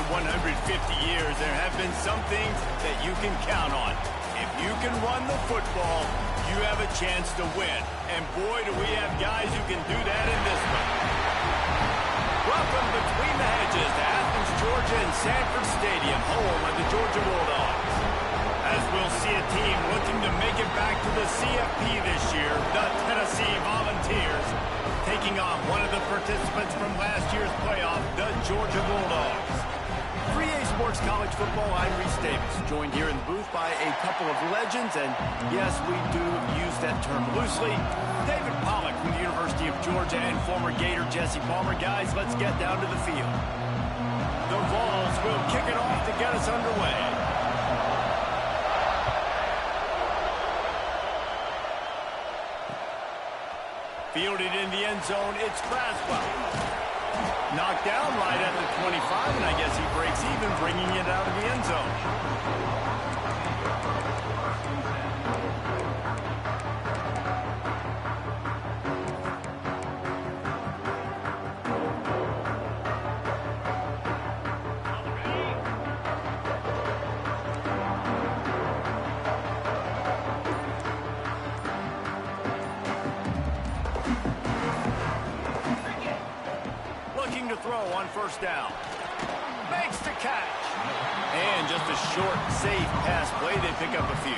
150 years, there have been some things that you can count on. If you can run the football, you have a chance to win. And boy, do we have guys who can do that in this one. Welcome between the hedges to Athens, Georgia and Sanford Stadium, home of the Georgia Bulldogs. As we'll see a team looking to make it back to the CFP this year, the Tennessee Volunteers, taking on one of the participants from last year's playoff, the Georgia Bulldogs. 3A Sports College Football, I'm Reese Davis, joined here in the booth by a couple of legends, and yes, we do use that term loosely. David Pollack from the University of Georgia and former Gator Jesse Palmer. Guys, let's get down to the field. The Vols will kick it off to get us underway. Fielded in the end zone, it's Braswell. Knocked down right at the 25, and I guess he breaks even, bringing it out of the end zone. To throw on first down. Makes the catch. And just a short, safe pass play. They pick up a few.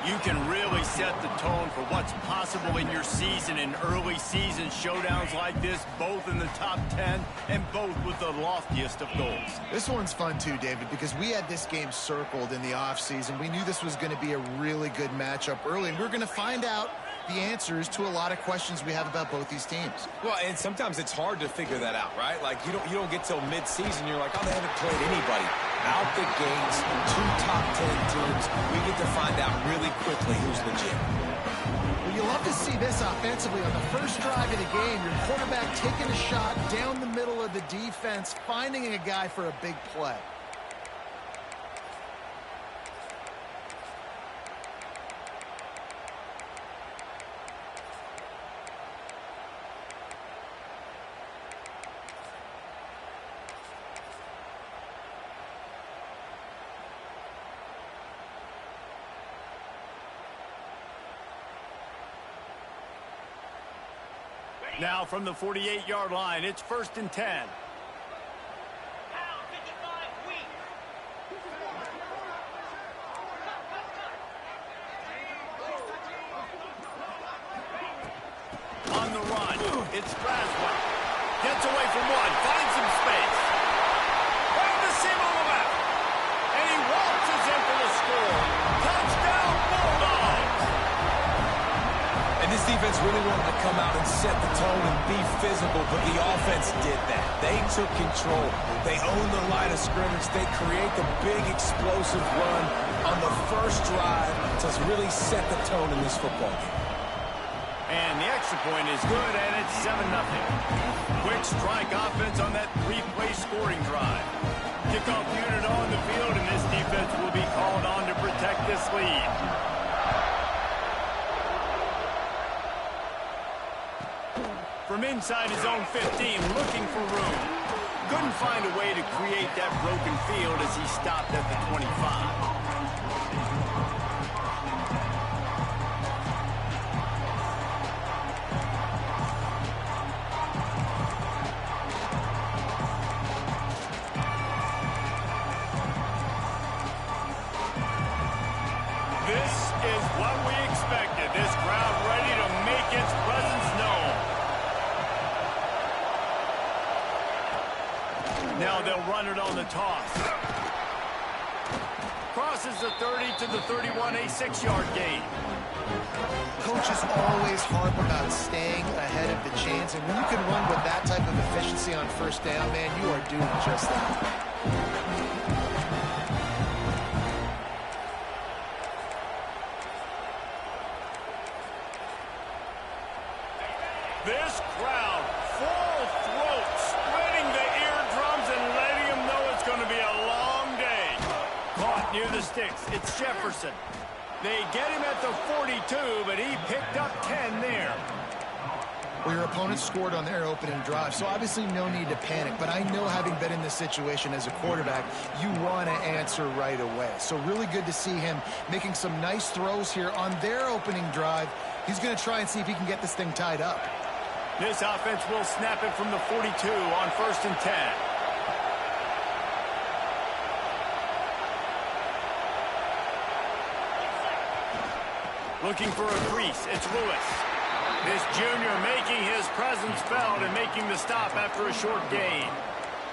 You can really set the tone for what's possible in your season in early season showdowns like this, both in the top 10 and both with the loftiest of goals. This one's fun too, David, because we had this game circled in the offseason. We knew this was going to be a really good matchup early, and we're going to find out the answers to a lot of questions we have about both these teams. Well, and sometimes it's hard to figure that out, right? Like, you don't get till mid-season, you're like, oh, they haven't played anybody. Out the gates, 2 top 10 teams, we get to find out really quickly who's legit. Well, you love to see this offensively on the first drive of the game. Your quarterback taking a shot down the middle of the defense, finding a guy for a big play. Now from the 48-yard line, it's 1st and 10. On the run, it's Braswell. Gets away from one, finds some space. Right the seam on the left. And he waltzes in for the score. Touchdown, Bulldogs! And this defense really wanted to come out and set the tone and be physical, but the offense did that. They took control. They owned the line of scrimmage. They create the big explosive run on the first drive to really set the tone in this football game. And the extra point is good, and it's 7-0. Quick strike offense on that 3-play scoring drive. Kickoff unit on the field, and this defense will be called on to protect this lead. From inside his own 15, looking for room. Couldn't find a way to create that broken field as he stopped at the 25. This is what we expected. This crowd ready to make its presence known. Now they'll run it on the toss. Crosses the 30 to the 31, a 6-yard gain. Coaches always harp about staying ahead of the chains, and when you can run with that type of efficiency on first down, man, you are doing just that. This crowd, full throat, splitting the eardrums and letting them know it's going to be a long day. Caught near the sticks, it's Jefferson. They get him at the 42, but he picked up 10 there. Well, your opponent scored on their opening drive, so obviously no need to panic. But I know, having been in this situation as a quarterback, you want to answer right away. So really good to see him making some nice throws here on their opening drive. He's going to try and see if he can get this thing tied up. This offense will snap it from the 42 on 1st and 10. Looking for a crease. It's Lewis. This junior making his presence felt and making the stop after a short gain.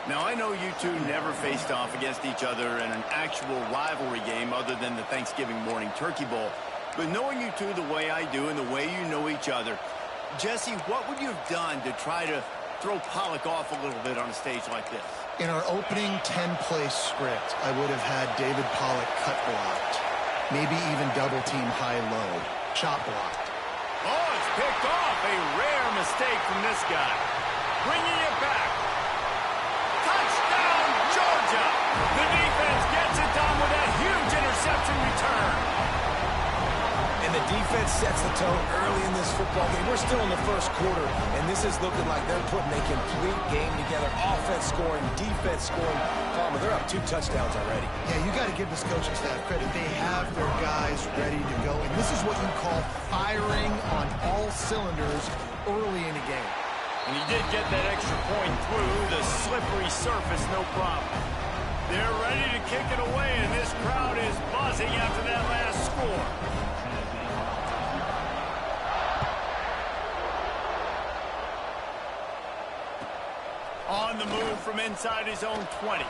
Now, I know you two never faced off against each other in an actual rivalry game other than the Thanksgiving morning Turkey Bowl. But knowing you two the way I do and the way you know each other, Jesse, what would you have done to try to throw Pollock off a little bit on a stage like this? In our opening 10-play script, I would have had David Pollock cut blocked. Maybe even double team high-low. Chop blocked. Oh, it's picked off. A rare mistake from this guy. Bringing it back. Touchdown, Georgia. The defense gets it done with a huge interception return. And the defense sets the tone early in this football game. We're still in the first quarter, and this is looking like they're putting a complete game together. Offense scoring, defense scoring. Palmer, they're up 2 touchdowns already. Yeah, you got to give this coaching staff credit. They have their guys ready to go, and this is what you call firing on all cylinders early in a game. And he did get that extra point through the slippery surface, no problem. They're ready to kick it away, and this crowd is buzzing after that last score. On the move from inside his own 20.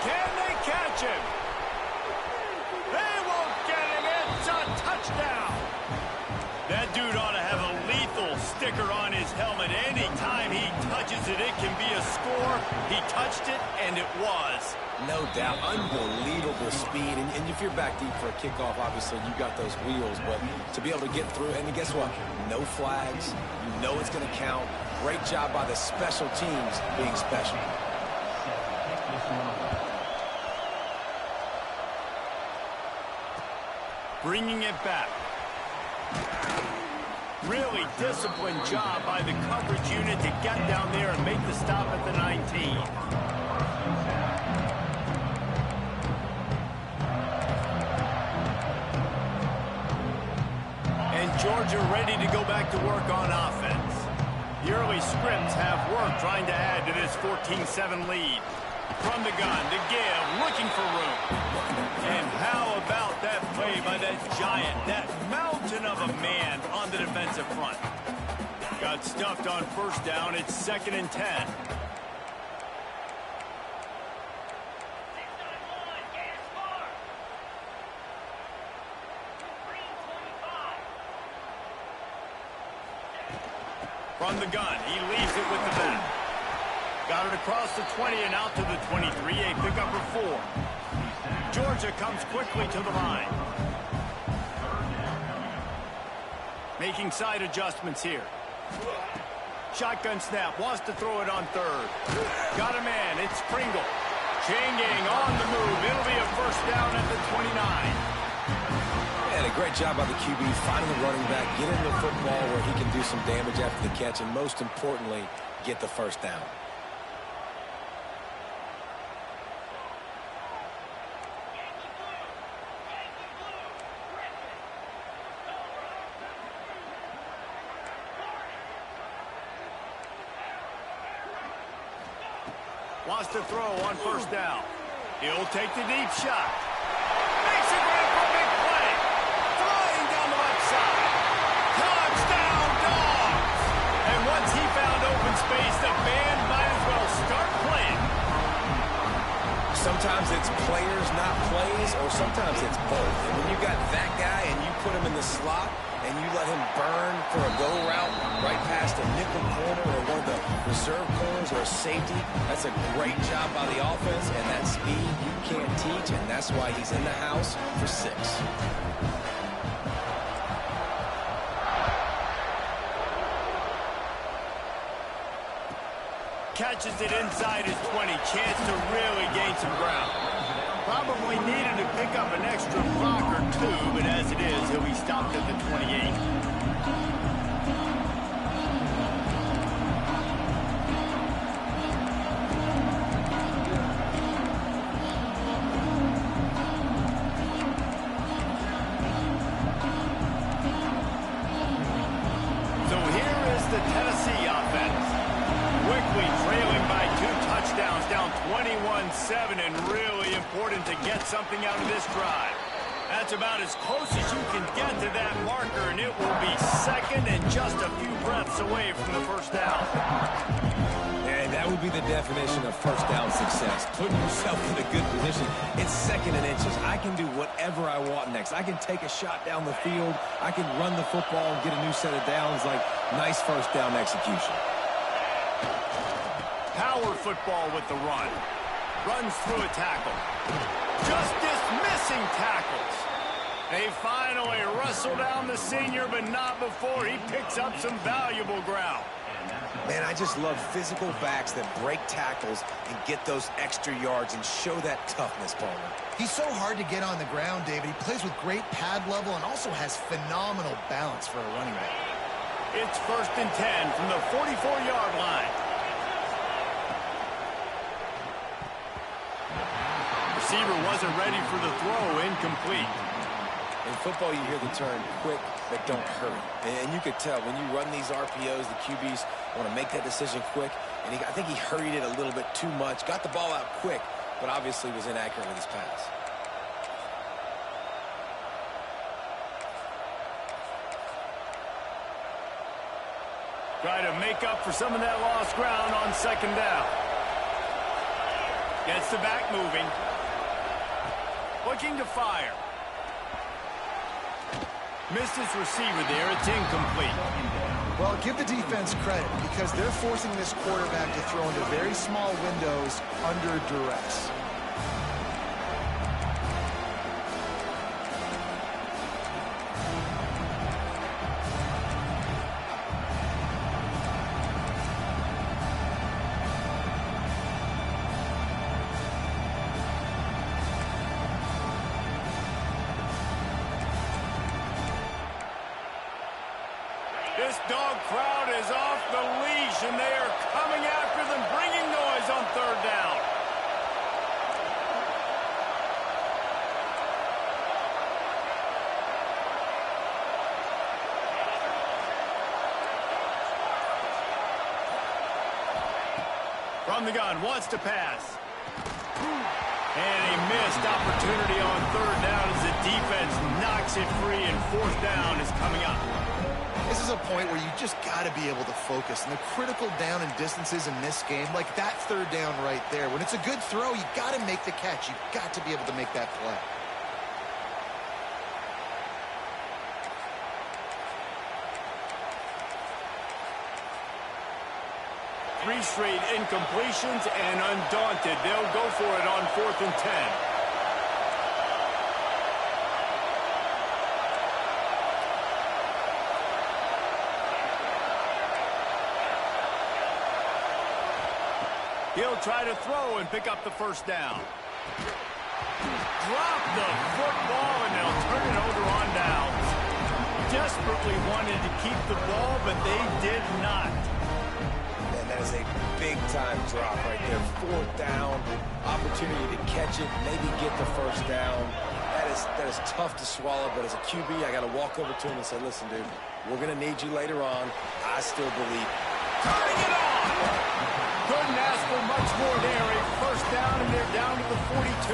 Can they catch him? They won't get him. It's a touchdown. That dude ought to have a lethal sticker on his helmet. Anytime he touches it, it can be a score. He touched it, and it was. No doubt. Unbelievable speed. And if you're back deep for a kickoff, obviously, you got those wheels. But to be able to get through, and guess what? No flags. You know it's going to count. Great job by the special teams being special. Bringing it back. Really disciplined job by the coverage unit to get down there and make the stop at the 19. And Georgia ready to go back to work on offense. The early scripts have worked trying to add to this 14-7 lead. From the gun to give, looking for room. And how about that play by that giant, that mountain of a man on the defensive front? Got stuffed on 1st down. It's 2nd and 10. From the gun, he leaves it with the back. Got it across the 20 and out to the 23, a pickup of 4. Georgia comes quickly to the line. Making side adjustments here. Shotgun snap, wants to throw it on 3rd. Got a man, it's Pringle. Chain gang on the move. It'll be a 1st down at the 29. And a great job by the QB, finding the running back, getting the football where he can do some damage after the catch, and most importantly, get the 1st down. Wants to throw on 1st down. He'll take the deep shot. Makes a grab for a big play. Flying down the left side. Touchdown, Dogs! And once he found open space, the band might as well start playing. Sometimes it's players, not plays, or sometimes it's both. And when you got that guy and you put him in the slot and you let him burn for a go route right past a nickel corner or one of the reserve corners or a safety, that's a great job by the offense, and that speed you can't teach, and that's why he's in the house for 6. Catches it inside his 20. Chance to really gain some ground. Probably needed to pick up an extra block or two, but as it is, he'll be stopped at the 28. So here is the Tennessee offense. Quickly trailing by 2 touchdowns, down 21-7, and really important to get something out of this drive. That's about as close as you can get to that marker, and it will be second and just a few breaths away from the first down. And that would be the definition of first down success. Putting yourself in a good position. It's second and inches. I can do whatever I want next. I can take a shot down the field. I can run the football and get a new set of downs. Like, nice first down execution. Power football with the run. Runs through a tackle. Just dismissing tackles. They finally wrestle down the senior, but not before he picks up some valuable ground. Man, I just love physical backs that break tackles and get those extra yards and show that toughness, Palmer. He's so hard to get on the ground, David. He plays with great pad level and also has phenomenal balance for a running back. It's 1st and 10 from the 44-yard line. Receiver wasn't ready for the throw, incomplete. In football, you hear the term quick, but don't hurry. And you could tell when you run these RPOs, the QBs want to make that decision quick. And I think he hurried it a little bit too much. Got the ball out quick, but obviously was inaccurate with his pass. Try to make up for some of that lost ground on 2nd down. Gets the back moving. Looking to fire. Missed his receiver there. It's incomplete. Well, give the defense credit because they're forcing this quarterback to throw into very small windows under duress. This dog crowd is off the leash, and they are coming after them, bringing noise on 3rd down. From the gun, wants to pass. And a missed opportunity on 3rd down as the defense knocks it free, and 4th down is coming up. This is a point where you just got to be able to focus. And the critical down and distances in this game, like that 3rd down right there, when it's a good throw, you got to make the catch. You got to be able to make that play. Three straight incompletions, and undaunted, they'll go for it on 4th and 10. He'll try to throw and pick up the 1st down. Drop the football, and they'll turn it over on downs. Desperately wanted to keep the ball, but they did not. Man, that is a big-time drop right there. 4th down, opportunity to catch it, maybe get the 1st down. That is tough to swallow, but as a QB, I got to walk over to him and say, listen, dude, we're going to need you later on. I still believe. Turning it on! Couldn't ask for much more there. A 1st down, and they're down to the 42.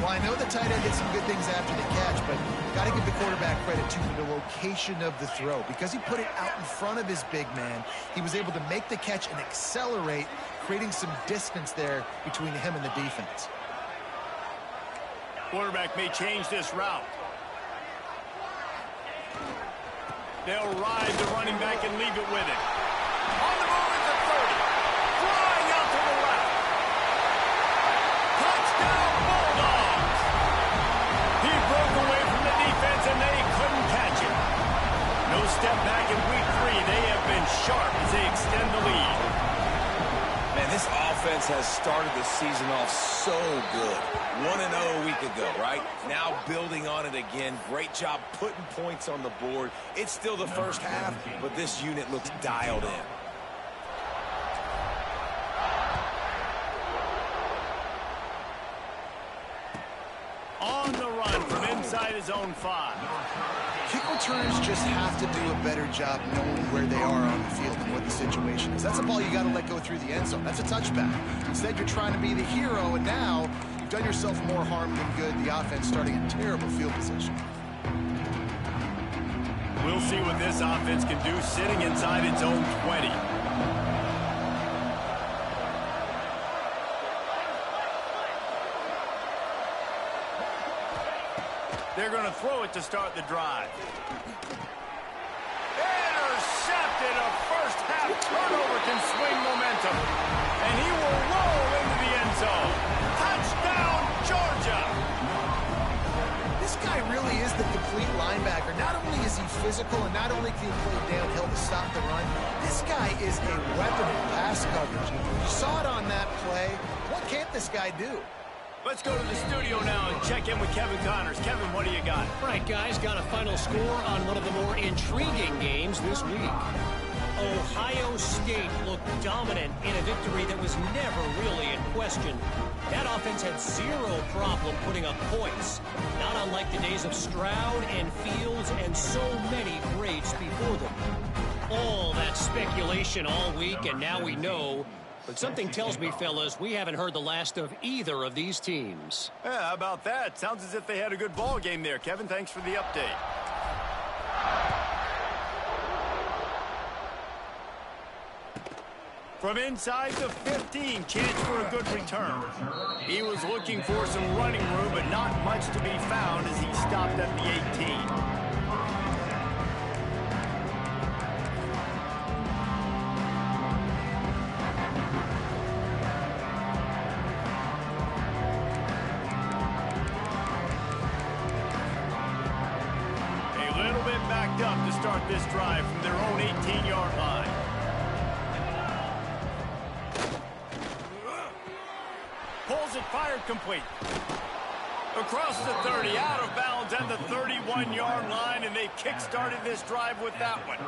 Well, I know the tight end did some good things after the catch, but got to give the quarterback credit to the location of the throw. Because he put it out in front of his big man, he was able to make the catch and accelerate, creating some distance there between him and the defense. Quarterback may change this route. They'll ride the running back and leave it with it. On the move at the 30. Flying out to the left. Touchdown, Bulldogs. He broke away from the defense, and they couldn't catch it. No step back in week 3. They have been sharp as they extend the lead. Man, This offense has started the season off so good. 1-0 a week ago, right? Now building on it again. Great job putting points on the board. It's still the first half, but this unit looks dialed in. On the run from inside his own 5. Kick returners just have to do a better job knowing where they are on the field and what the situation is. That's a ball you got to let go through the end zone. That's a touchback. Instead, you're trying to be the hero, and now you've done yourself more harm than good. The offense starting in terrible field position. We'll see what this offense can do sitting inside its own 20. They're going to throw it to start the drive. Intercepted. A first-half turnover can swing momentum. And he will roll into the end zone. Touchdown, Georgia! This guy really is the complete linebacker. Not only is he physical and not only can he play downhill to stop the run, this guy is a weapon in pass coverage. You saw it on that play. What can't this guy do? Let's go to the studio now and check in with Kevin Connors. Kevin, what do you got? Right, guys, got a final score on one of the more intriguing games this week. Ohio State looked dominant in a victory that was never really in question. That offense had zero problem putting up points, not unlike the days of Stroud and Fields and so many greats before them. All that speculation all week, and now we know. But something tells me, fellas, we haven't heard the last of either of these teams. Yeah, how about that? Sounds as if they had a good ball game there. Kevin, thanks for the update. From inside the 15, chance for a good return. He was looking for some running room, but not much to be found as he stopped at the 18. Backed up to start this drive from their own 18-yard line. Pulls it, fired complete. Across the 30, out of bounds at the 31-yard line, and they kick-started this drive with that one.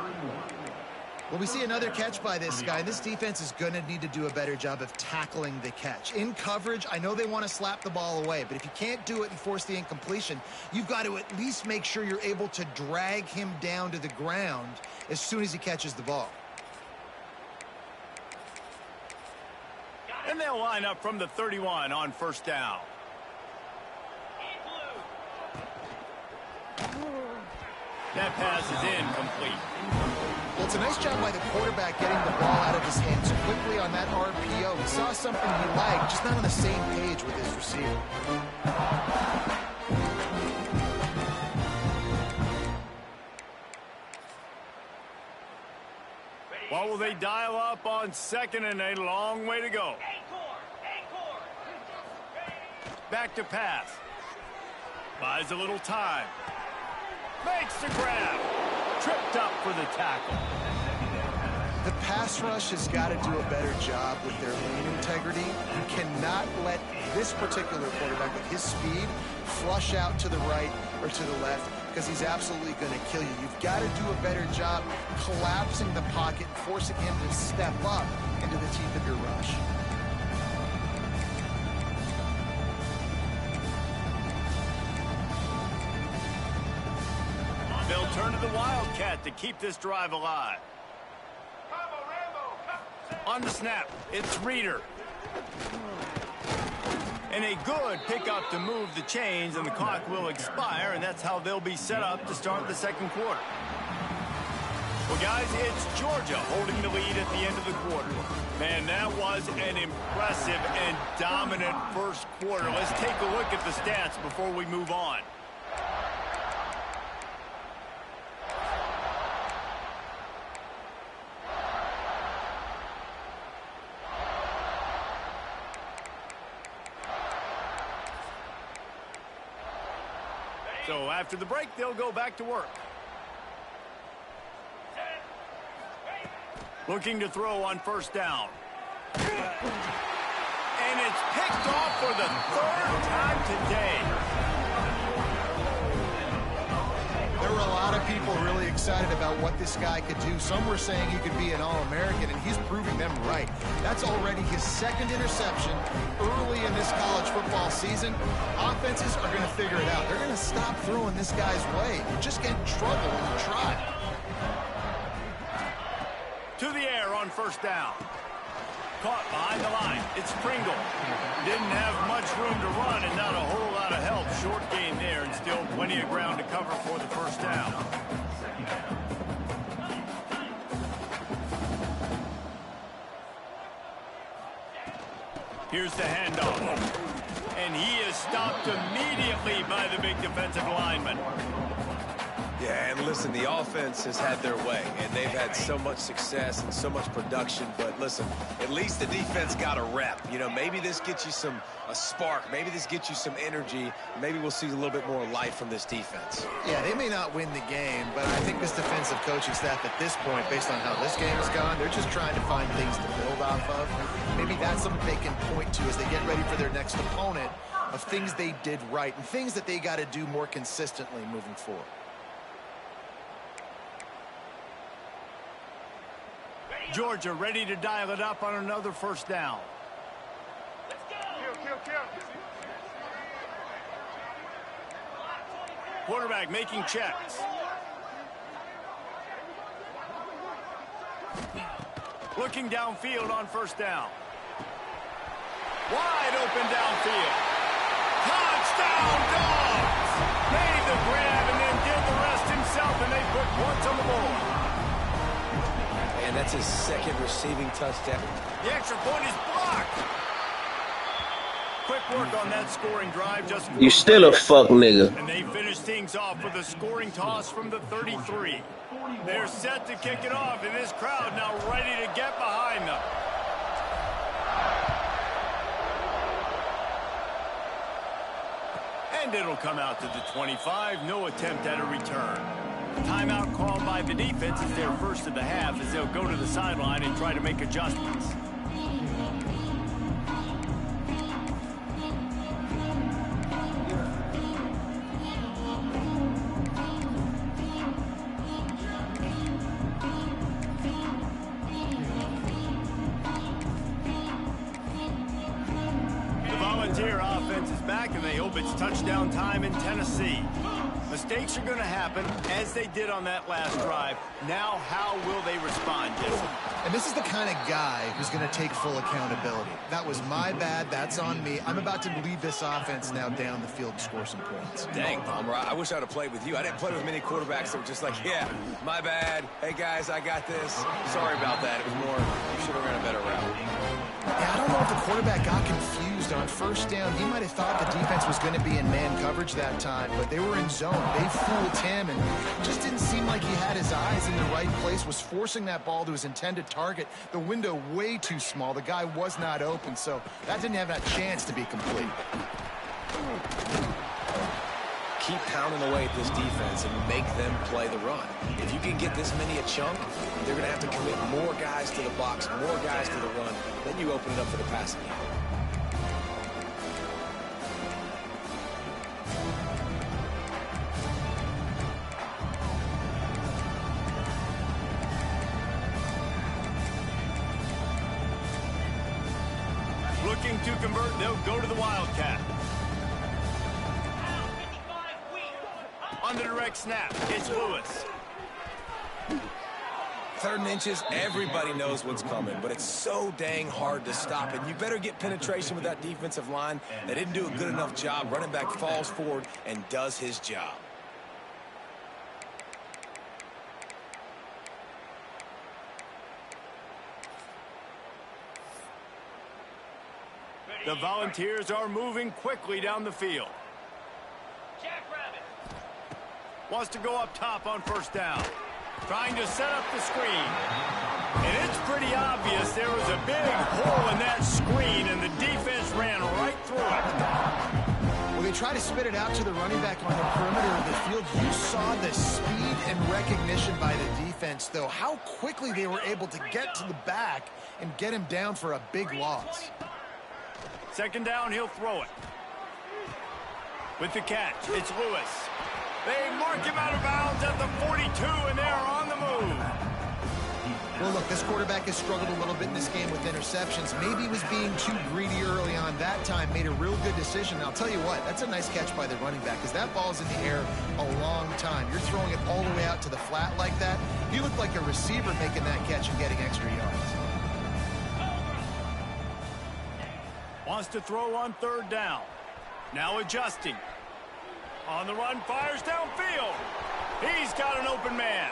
Well, we see another catch by this guy. This defense is going to need to do a better job of tackling the catch. In coverage, I know they want to slap the ball away, but if you can't do it and force the incompletion, you've got to at least make sure you're able to drag him down to the ground as soon as he catches the ball. And they'll line up from the 31 on first down. That pass is incomplete. Well, it's a nice job by the quarterback getting the ball out of his hands quickly on that RPO. He saw something he liked, just not on the same page with his receiver. What will they dial up on second and a long way to go? Back to pass. Buys a little time. Makes the grab. Tripped up for the tackle. The pass rush has got to do a better job with their lane integrity. You cannot let this particular quarterback with his speed flush out to the right or to the left because he's absolutely going to kill you. You've got to do a better job collapsing the pocket and forcing him to step up into the teeth of your rush. They'll turn to the Wildcat to keep this drive alive. On the snap, it's Reeder. And a good pickup to move the chains, and the clock will expire, and that's how they'll be set up to start the second quarter. Well, guys, it's Georgia holding the lead at the end of the quarter. Man, that was an impressive and dominant first quarter. Let's take a look at the stats before we move on. So after the break, they'll go back to work. Looking to throw on first down. And it's picked off for the third time today. There were a lot of people really excited about what this guy could do. Some were saying he could be an All-American, and he's proving them right. That's already his second interception early in this college football season. Offenses are going to figure it out. They're going to stop throwing this guy's way. You just get in trouble when you try. To the air on first down. Caught behind the line. It's Pringle. Didn't have much room to run and not a whole lot of help. Short game there and still plenty of ground to cover for the first down. Here's the handoff. And he is stopped immediately by the big defensive lineman. Yeah, and listen, the offense has had their way, and they've had so much success and so much production. But listen, at least the defense got a rep. You know, maybe this gets you a spark. Maybe this gets you some energy. Maybe we'll see a little bit more life from this defense. Yeah, they may not win the game, but I think this defensive coaching staff at this point, based on how this game has gone, they're just trying to find things to build off of. Maybe that's something they can point to as they get ready for their next opponent, of things they did right and things that they got to do more consistently moving forward. Georgia ready to dial it up on another first down. Quarterback making checks. Looking downfield on first down. Wide open downfield. Touchdown, Dogs! Made the grab and then did the rest himself, and they put points on the board. And that's his second receiving touchdown. The extra point is blocked. Quick work on that scoring drive. Just you still a fuck nigga. And they finish things off with a scoring toss from the 33. They're set to kick it off, and this crowd now ready to get behind them. And it'll come out to the 25. No attempt at a return. Timeout called by the defense is their first of the half as they'll go to the sideline and try to make adjustments. The Volunteer offense is back, and they hope it's touchdown time in Tennessee. Mistakes are going to happen, as they did on that last drive. Now, how will they respond, Jesse? And this is the kind of guy who's going to take full accountability. That was my bad. That's on me. I'm about to lead this offense now down the field and score some points. Dang, Palmer, I wish I'd have played with you. I didn't play with many quarterbacks that were just like, yeah, my bad. Hey, guys, I got this. Sorry about that. It was more, you should have ran a better route. Yeah, I don't know if the quarterback got confused on first down. He might have thought the defense was going to be in man coverage that time, but they were in zone. They fooled him, and just didn't seem like he had his eyes in the right place, was forcing that ball to his intended target. The window way too small. The guy was not open, so that didn't have that chance to be complete. Keep pounding away at this defense and make them play the run. If you can get this many a chunk, they're going to have to commit more guys to the box, more guys to the run. Then you open it up for the passing game. Looking to convert, they'll go to the Wildcat. On the direct snap, it's Lewis. 3rd and inches, everybody knows what's coming, but it's so dang hard to stop it. You better get penetration with that defensive line. They didn't do a good enough job. Running back falls forward and does his job. The Volunteers are moving quickly down the field. Wants to go up top on first down. Trying to set up the screen. And it's pretty obvious there was a big hole in that screen, and the defense ran right through it. Well, they try to spit it out to the running back on the perimeter of the field. You saw the speed and recognition by the defense, though. How quickly they were able to get to the back and get him down for a big loss. Second down, he'll throw it. With the catch, it's Lewis. They mark him out of bounds at the 42, and they're on the move. Well, look, this quarterback has struggled a little bit in this game with interceptions. Maybe he was being too greedy early on that time, made a real good decision. And I'll tell you what, that's a nice catch by the running back, because that ball's in the air a long time. You're throwing it all the way out to the flat like that. You look like a receiver making that catch and getting extra yards. Wants to throw on third down. Now adjusting. On the run, fires downfield. He's got an open man.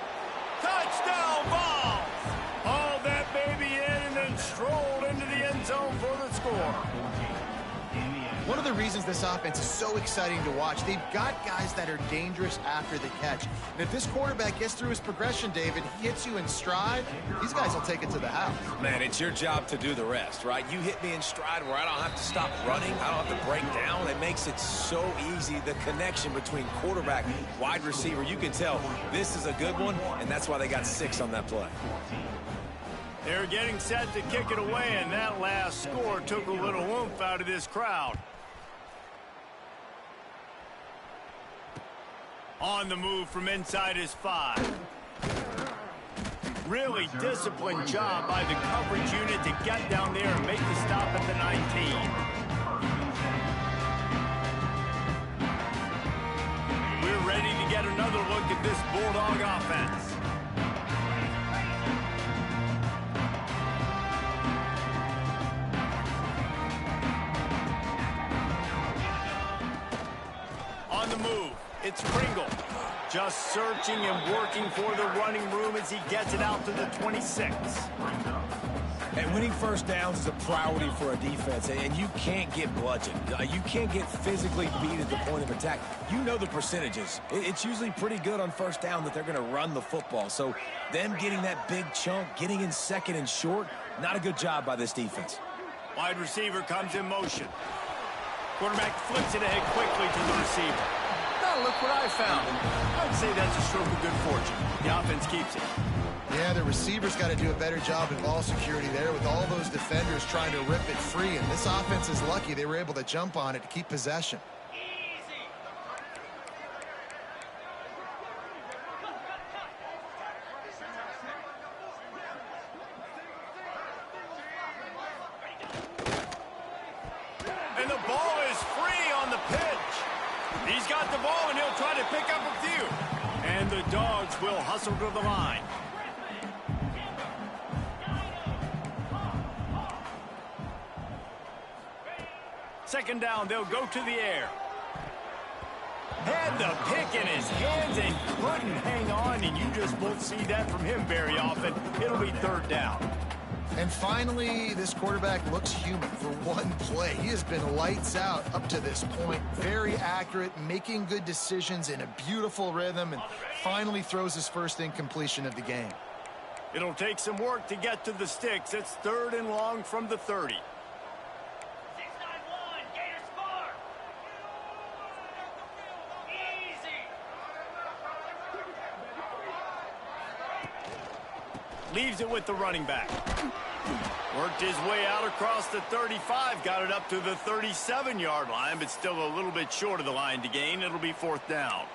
Touchdown ball! Hauled that baby in and then strolled into the end zone for the score. One of the reasons this offense is so exciting to watch, they've got guys that are dangerous after the catch. And if this quarterback gets through his progression, David, he hits you in stride, these guys will take it to the house. Man, it's your job to do the rest, right? You hit me in stride where I don't have to stop running. I don't have to break down. It makes it so easy. The connection between quarterback and wide receiver, you can tell this is a good one, and that's why they got 6 on that play. They're getting set to kick it away, and that last score took a little oomph out of this crowd. On the move from inside his 5. Really disciplined job by the coverage unit to get down there and make the stop at the 19. We're ready to get another look at this Bulldog offense. On the move, it's Pringle. Just searching and working for the running room as he gets it out to the 26. And winning first downs is a priority for a defense, and you can't get bludgeoned. You can't get physically beat at the point of attack. You know the percentages. It's usually pretty good on first down that they're going to run the football. So them getting that big chunk, getting in second and short, not a good job by this defense. Wide receiver comes in motion. Quarterback flips it ahead quickly to the receiver. Now look what I found. I'd say that's a stroke of good fortune. The offense keeps it. Yeah, the receiver's got to do a better job at ball security there with all those defenders trying to rip it free. And this offense is lucky they were able to jump on it to keep possession. And the ball is free on the pitch. He's got the ball, and he'll try to pick up a few. And the Dogs will hustle to the line. Second down, they'll go to the air. Had the pick in his hands and couldn't hang on, and you just won't see that from him very often. It'll be third down. And finally, this quarterback looks human for one play. He has been lights out up to this point. Very accurate, making good decisions in a beautiful rhythm, and finally throws his first incompletion of the game. It'll take some work to get to the sticks. It's third and long from the 30. Leaves it with the running back. Worked his way out across the 35. Got it up to the 37-yard line, but still a little bit short of the line to gain. It'll be fourth down.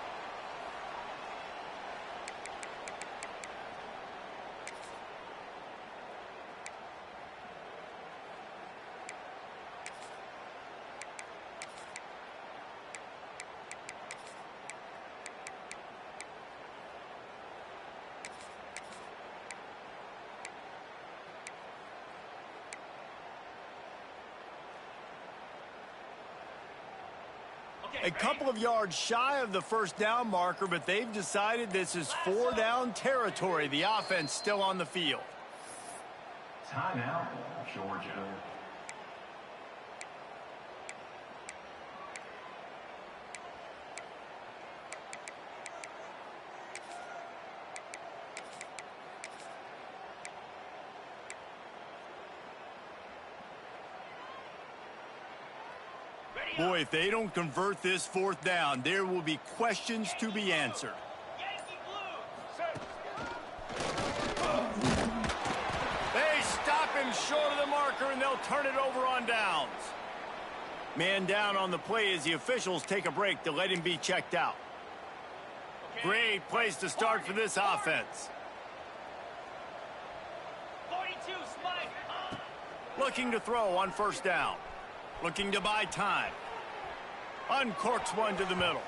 A couple of yards shy of the first down marker, but they've decided this is 4-down territory. The offense still on the field. Timeout, Georgia. Boy, if they don't convert this fourth down, there will be questions to be answered. They stop him short of the marker, and they'll turn it over on downs. Man down on the play as the officials take a break to let him be checked out. Great place to start for this offense. 42, Spike. Looking to throw on first down. Looking to buy time. Uncorks one to the middle.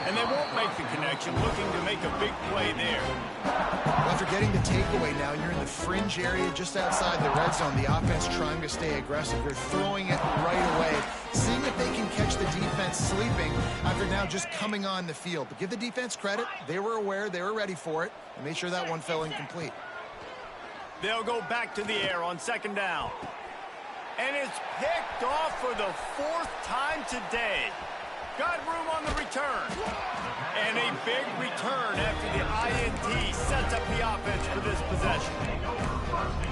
And they won't make the connection, looking to make a big play there. Well, after getting the takeaway now, you're in the fringe area just outside the red zone. The offense trying to stay aggressive. You're throwing it right away, seeing if they can catch the defense sleeping after now just coming on the field. But give the defense credit. They were aware. They were ready for it. And made sure that one fell incomplete. They'll go back to the air on second down. And it's picked off for the fourth time today. Got room on the return. And a big return after the INT sets up the offense for this possession.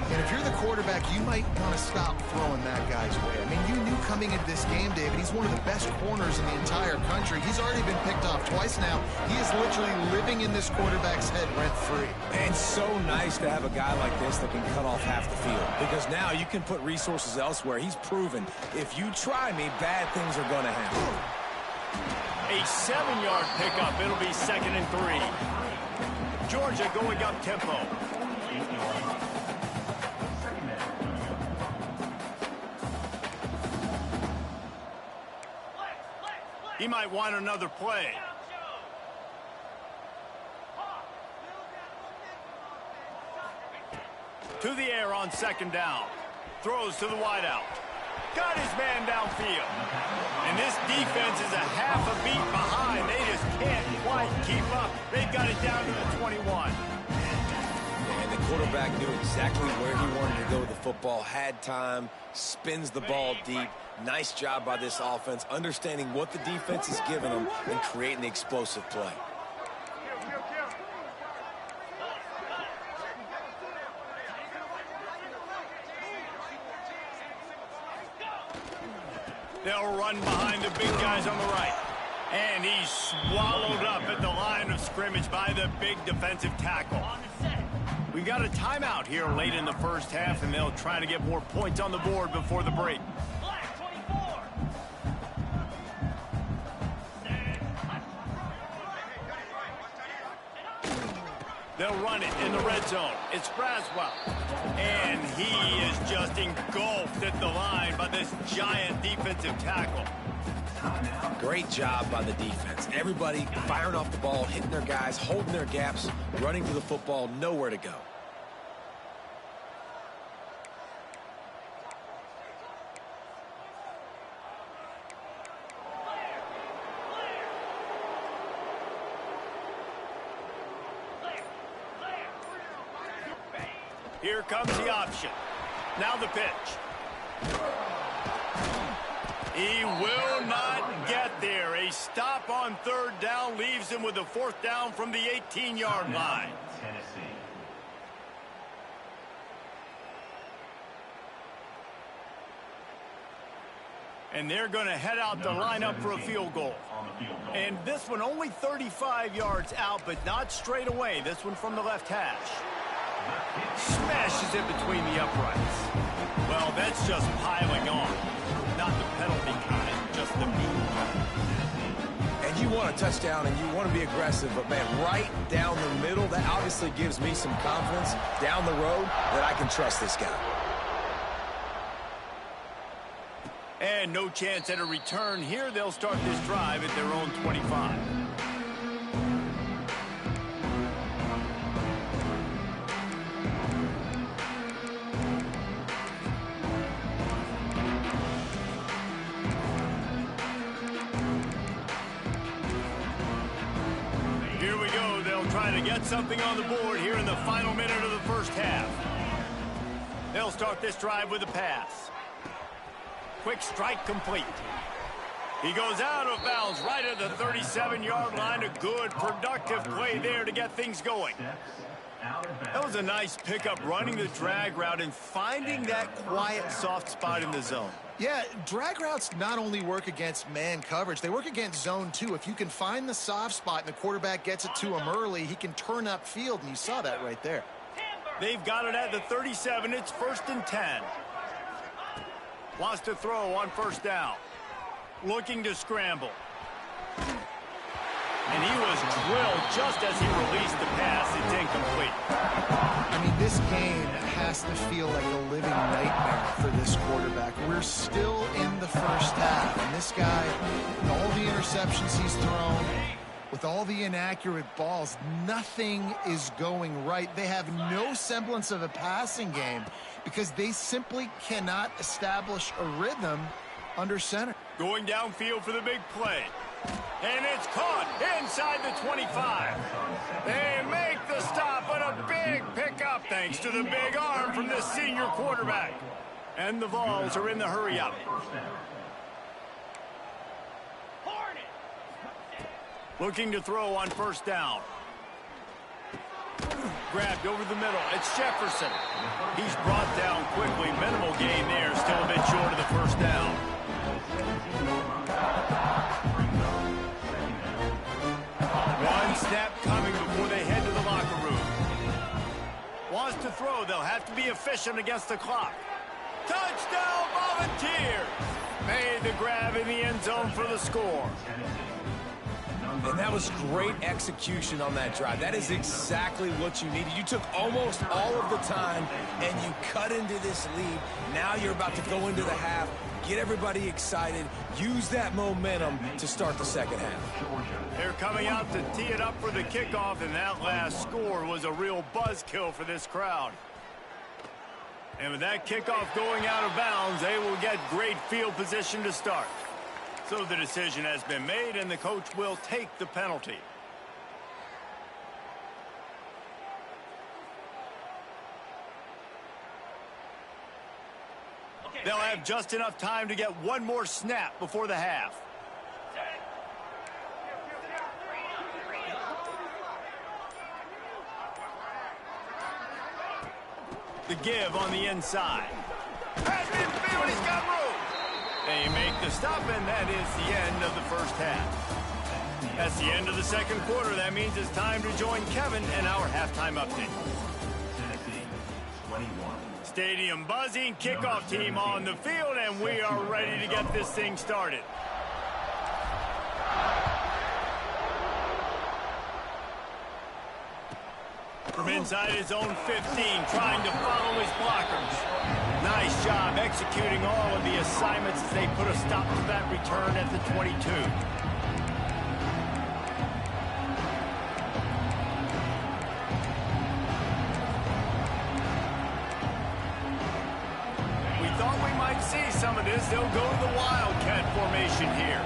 And if you're the quarterback, you might want to stop throwing that guy's way. I mean, you knew coming into this game, David, he's one of the best corners in the entire country. He's already been picked off twice now. He is literally living in this quarterback's head rent-free. And so nice to have a guy like this that can cut off half the field. Because now you can put resources elsewhere. He's proven, if you try me, bad things are going to happen. A 7-yard pickup. It'll be 2nd and 3. Georgia going up tempo. He might want another play. To the air on second down. Throws to the wideout. Got his man downfield. And this defense is a half a beat behind. They just can't quite keep up. They've got it down to the 21. And the quarterback knew exactly where he wanted to go with the football, had time, spins the ball deep. Nice job by this offense, understanding what the defense is giving them and creating the explosive play. They'll run behind the big guys on the right. And he's swallowed up at the line of scrimmage by the big defensive tackle. We got a timeout here late in the first half, and they'll try to get more points on the board before the break. They'll run it in the red zone. It's Braswell. And he is just engulfed at the line by this giant defensive tackle. Great job by the defense. Everybody firing off the ball, hitting their guys, holding their gaps, running to the football, nowhere to go. Here comes the option. Now the pitch. He will not get there. A stop on third down leaves him with a fourth down from the 18-yard line. And they're going to head out to line up for a field goal. And this one only 35 yards out, but not straight away. This one from the left hash. Smashes it between the uprights. Well, that's just piling on. Not the penalty kind, just the mean kind. And you want a touchdown and you want to be aggressive, but man, right down the middle, that obviously gives me some confidence down the road that I can trust this guy. And no chance at a return here. They'll start this drive at their own 25. Here we go. They'll try to get something on the board here in the final minute of the first half. They'll start this drive with a pass. Quick strike complete. He goes out of bounds right at the 37-yard line. A good, productive play there to get things going. That was a nice pickup, running the drag route and finding that quiet, soft spot in the zone. Yeah, drag routes not only work against man coverage, they work against zone too. If you can find the soft spot and the quarterback gets it to him early, he can turn upfield, and you saw that right there. They've got it at the 37. It's 1st and 10. Wants to throw on 1st down. Looking to scramble. And he was drilled just as he released the pass. It's incomplete. I mean, this game has to feel like a living nightmare for this quarterback. We're still in the first half, and this guy, with all the interceptions he's thrown, with all the inaccurate balls, nothing is going right. They have no semblance of a passing game because they simply cannot establish a rhythm under center. Going downfield for the big play. And it's caught inside the 25. They make the stop, but a big pickup thanks to the big arm from the senior quarterback. And the Vols are in the hurry-up. Looking to throw on 1st down. Grabbed over the middle. It's Jefferson. He's brought down quickly. Minimal gain there. Still a bit short of the 1st down. One snap coming before they head to the locker room. Wants to throw. They'll have to be efficient against the clock. Touchdown, Volunteers! Made the grab in the end zone for the score. And that was great execution on that drive. That is exactly what you needed. You took almost all of the time, and you cut into this lead. Now you're about to go into the half, get everybody excited, use that momentum to start the second half. They're coming out to tee it up for the kickoff, and that last score was a real buzzkill for this crowd. And with that kickoff going out of bounds, they will get great field position to start. So the decision has been made, and the coach will take the penalty. They'll have just enough time to get one more snap before the half. The give on the inside. Has been filled, he's got room. They make the stop, and that is the end of the first half. That's the end of the second quarter. That means it's time to join Kevin and our halftime update. Stadium buzzing, kickoff team on the field, and we are ready to get this thing started. From inside his own 15, trying to follow his blockers. Nice job executing all of the assignments as they put a stop to that return at the 22. We thought we might see some of this. They'll go to the Wildcat formation here.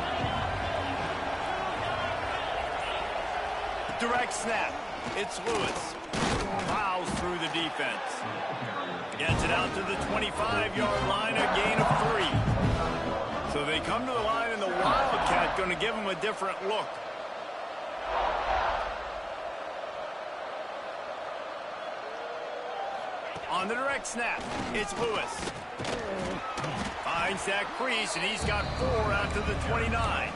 Direct snap. It's Lewis. Plows through the defense. Gets it out to the 25-yard line, a gain of 3. So they come to the line, and the Wildcat going to give them a different look. On the direct snap, it's Lewis. Finds that crease, and he's got 4 out to the 29.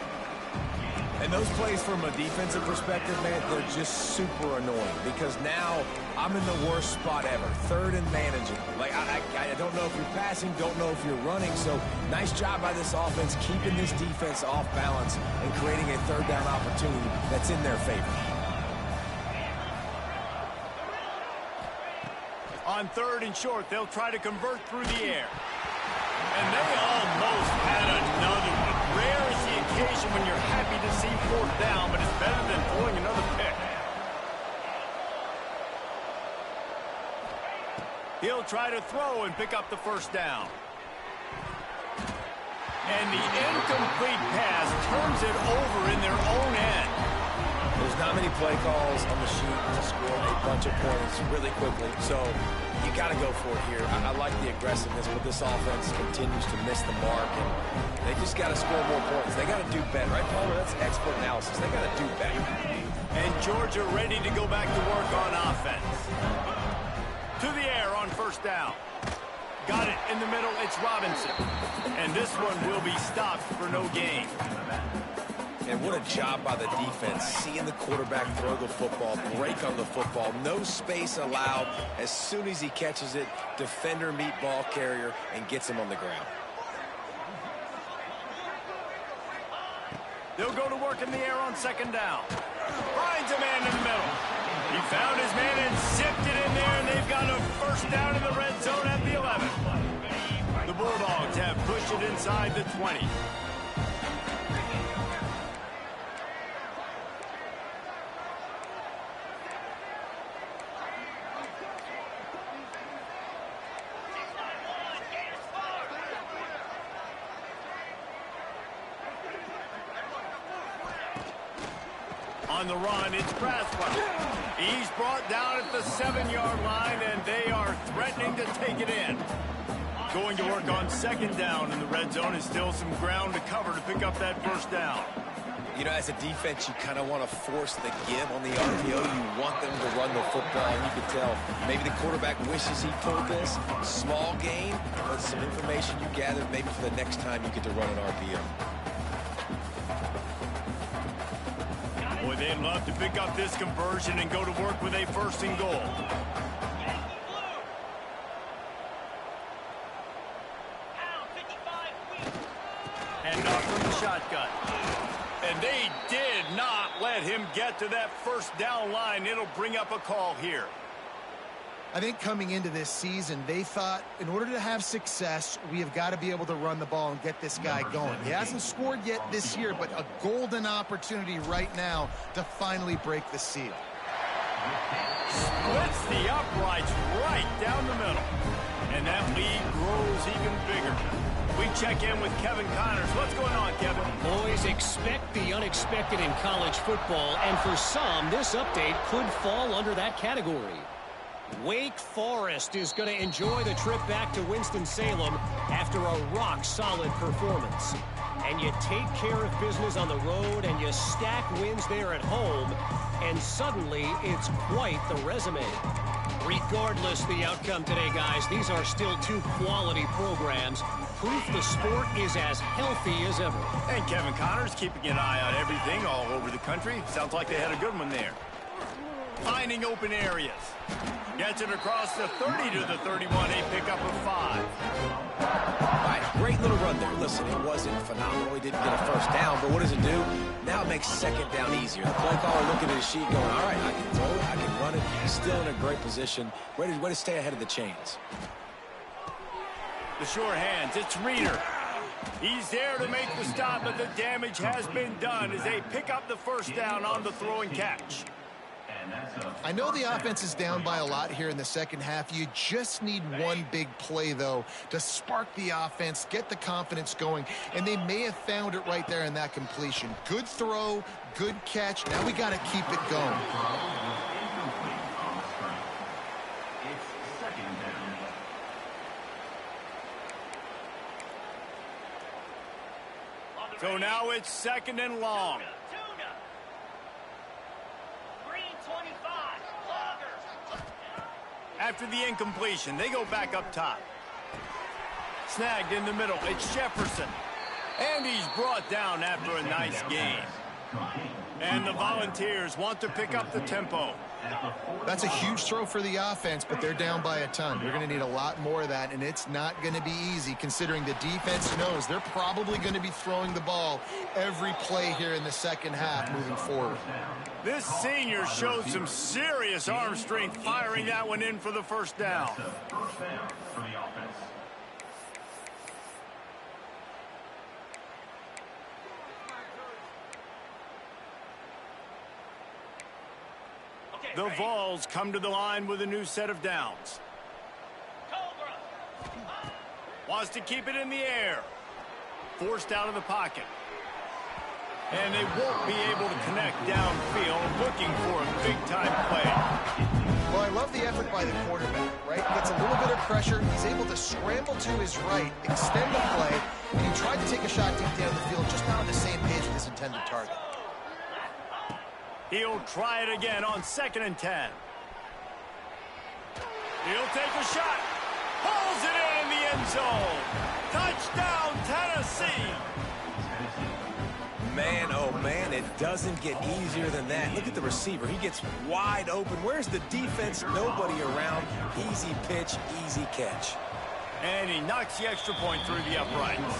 And those plays from a defensive perspective, man, they're just super annoying because now I'm in the worst spot ever, third and managing. Like, I don't know if you're passing, don't know if you're running, so nice job by this offense keeping this defense off balance and creating a third down opportunity that's in their favor. On 3rd and short, they'll try to convert through the air. And they almost had another one. Rare is the occasion when you're happy to see 4th down, but it's better than throwing another pick. He'll try to throw and pick up the 1st down. And the incomplete pass turns it over in their own end. There's not many play calls on the sheet to score a bunch of points really quickly, so you got to go for it here. I like the aggressiveness, but this offense continues to miss the mark, and they just got to score more points. They got to do better, right, Palmer? That's expert analysis. They got to do better. And Georgia ready to go back to work on offense. To the air on first down. Got it in the middle. It's Robinson. And this one will be stopped for no gain. And what a job by the defense, seeing the quarterback throw the football, break on the football, no space allowed. As soon as he catches it, defender meet ball carrier and gets him on the ground. They'll go to work in the air on second down. Finds a man in the middle. He found his man and zipped it in there, and they've got a first down in the red zone at the 11. The Bulldogs have pushed it inside the 20. On the run, it's Braswell. He's brought down at the 7-yard line, and they are threatening to take it in. Going to work on second down in the red zone is still some ground to cover to pick up that first down. You know, as a defense, you kind of want to force the give on the RPO. You want them to run the football. You can tell maybe the quarterback wishes he pulled this. Small gain, but some information you gathered maybe for the next time you get to run an RPO. Boy, they'd love to pick up this conversion and go to work with a first and goal. And off from the shotgun. And they did not let him get to that first down line. It'll bring up a call here. I think coming into this season, they thought in order to have success, we have got to be able to run the ball and get this guy going. He hasn't scored yet this year, but a golden opportunity right now to finally break the seal. Splits the uprights right down the middle. And that lead grows even bigger. We check in with Kevin Connors. What's going on, Kevin? Boys, expect the unexpected in college football, and for some, this update could fall under that category. Wake Forest is going to enjoy the trip back to Winston-Salem after a rock-solid performance. And you take care of business on the road and you stack wins there at home, and suddenly it's quite the resume. Regardless the outcome today, guys, these are still two quality programs. Proof the sport is as healthy as ever. And Kevin Connors keeping an eye on everything all over the country. Sounds like they had a good one there. Finding open areas. Gets it across the 30 to the 31, a pickup of 5. All right, great little run there. Listen, it wasn't phenomenal. He didn't get a first down, but what does it do? Now it makes second down easier. The play caller looking at his sheet going, all right, I can throw it, I can run it. He's still in a great position. Way to stay ahead of the chains. The sure hands, it's Reeder. He's there to make the stop, but the damage has been done as they pick up the first down on the throw and catch. I know the offense is down by a lot here in the second half. You just need one big play, though, to spark the offense, get the confidence going, and they may have found it right there in that completion. Good throw, good catch. Now we got to keep it going. So now it's second and long. After the incompletion, they go back up top. Snagged in the middle, it's Jefferson. And he's brought down after a nice gain. And the Volunteers want to pick up the tempo. That's a huge throw for the offense, but they're down by a ton. They're going to need a lot more of that, and it's not going to be easy considering the defense knows they're probably going to be throwing the ball every play here in the second half moving forward. This senior showed some serious arm strength firing that one in for the first down. The Vols come to the line with a new set of downs. Wants to keep it in the air. Forced out of the pocket. And they won't be able to connect downfield, looking for a big-time play. Well, I love the effort by the quarterback, right? Gets a little bit of pressure. He's able to scramble to his right, extend the play, and he tried to take a shot deep down the field, just not on the same page with his intended target. He'll try it again on 2nd and 10. He'll take a shot. Pulls it in the end zone. Touchdown, Tennessee. Man, oh man, it doesn't get easier than that. Look at the receiver. He gets wide open. Where's the defense? Nobody around. Easy pitch, easy catch. And he knocks the extra point through the uprights.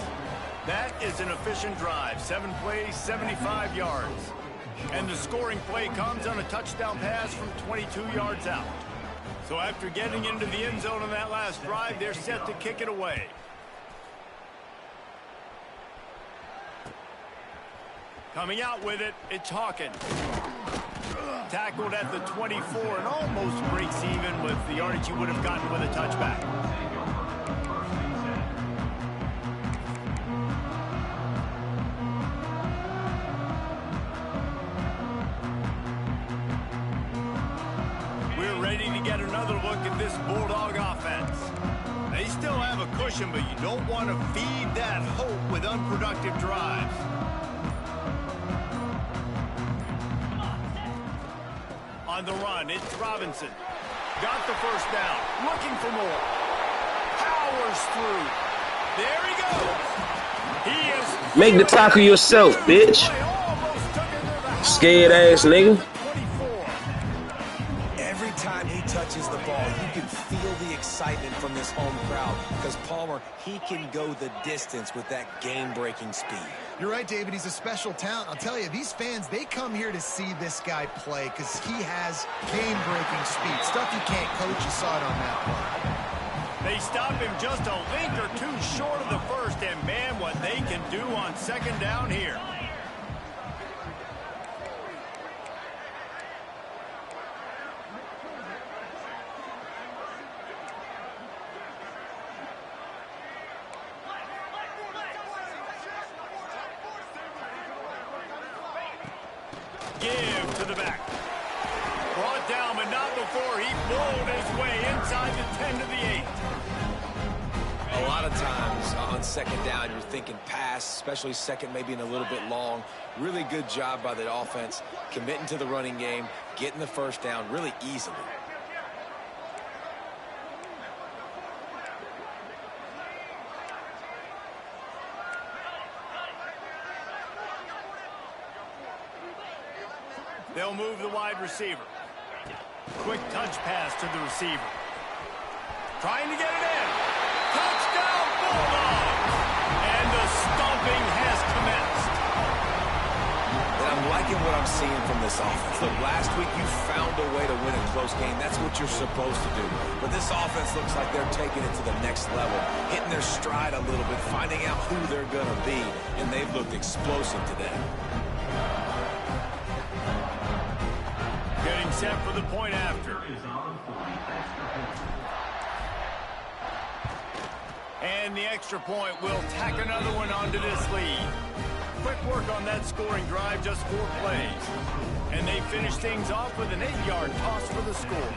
That is an efficient drive. 7 plays, 75 yards. And the scoring play comes on a touchdown pass from 22 yards out. So after getting into the end zone on that last drive, they're set to kick it away. Coming out with it, it's Hawkins. Tackled at the 24 and almost breaks even with the yardage he would have gotten with a touchback. We're ready to get another look at this Bulldog offense. They still have a cushion, but you don't want to feed that hope with unproductive drives. On the run, it's Robinson. Got the first down. Looking for more. Powers through. There he goes. He is... Make the tackle yourself, bitch. Scared ass nigga. Every time he touches the ball, you can feel the excitement from this home crowd because Palmer, he can go the distance with that game-breaking speed. You're right, David. He's a special talent. I'll tell you, these fans, they come here to see this guy play because he has game-breaking speed. Stuff you can't coach. You saw it on that play. They stop him just a link or two short of the first, and man, what they can do on 2nd down here. Give to the back. Brought down, but not before he bowled his way inside the 10 to the 8. A lot of times on 2nd down, you're thinking pass, especially 2nd, maybe in a little bit long. Really good job by the offense, committing to the running game, getting the first down really easily. They'll move the wide receiver. Quick touch pass to the receiver. Trying to get it in. Touchdown, Bulldogs! And the stomping has commenced. And I'm liking what I'm seeing from this offense. Look, last week you found a way to win a close game. That's what you're supposed to do. But this offense looks like they're taking it to the next level, hitting their stride a little bit, finding out who they're going to be, and they've looked explosive today. Getting set for the point after. And the extra point will tack another one onto this lead. Quick work on that scoring drive, just 4 plays. And they finish things off with an 8-yard toss for the score.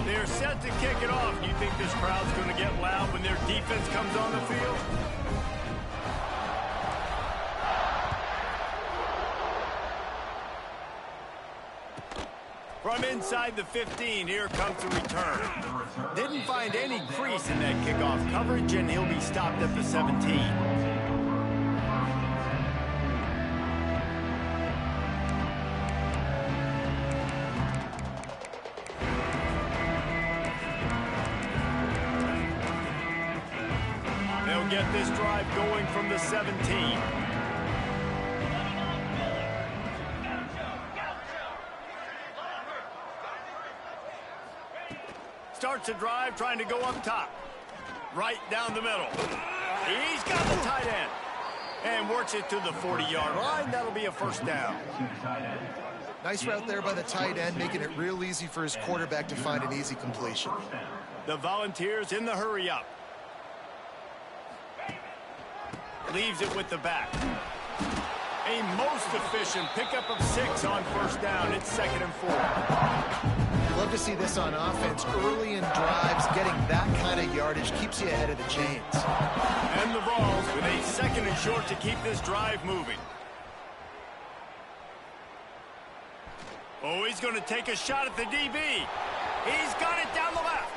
They're set to kick it off. Do you think this crowd's going to get loud when their defense comes on the field? From inside the 15, here comes the return. Didn't find any crease in that kickoff coverage, and he'll be stopped at the 17. They'll get this drive going from the 17. Starts a drive trying to go up top. Right down the middle. He's got the tight end. And works it to the 40-yard line. That'll be a first down. Nice route there by the tight end, making it real easy for his quarterback to find an easy completion. The Volunteers in the hurry up. Leaves it with the back. A most efficient pickup of 6 on first down. It's 2nd and 4. Love to see this on offense. Early in drives, getting that kind of yardage keeps you ahead of the chains. And the Vols with a 2nd and short to keep this drive moving. Oh, he's going to take a shot at the DB. He's got it down the left.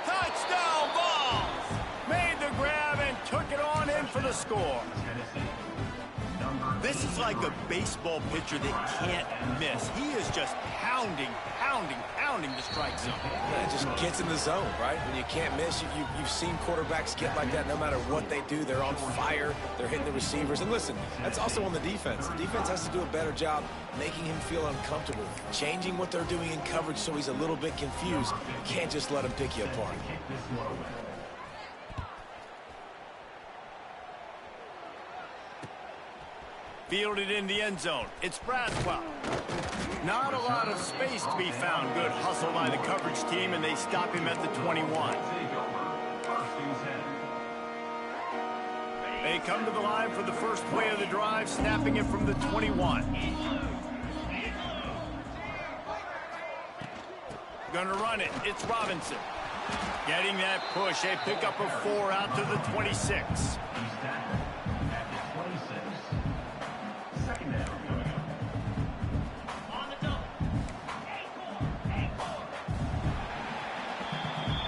Touchdown balls. Made the grab and took it on in for the score. This is like a baseball pitcher that can't miss. He is just pounding the strike zone. Yeah, it just gets in the zone, right? When you can't miss, you've seen quarterbacks get like that no matter what they do. They're on fire. They're hitting the receivers. And listen, that's also on the defense. The defense has to do a better job making him feel uncomfortable, changing what they're doing in coverage so he's a little bit confused. You can't just let him pick you apart. Fielded in the end zone. It's Braswell. Not a lot of space to be found. Good hustle by the coverage team, and they stop him at the 21. They come to the line for the first play of the drive, snapping it from the 21. Gonna run it. It's Robinson. Getting that push. A pickup of 4 out to the 26.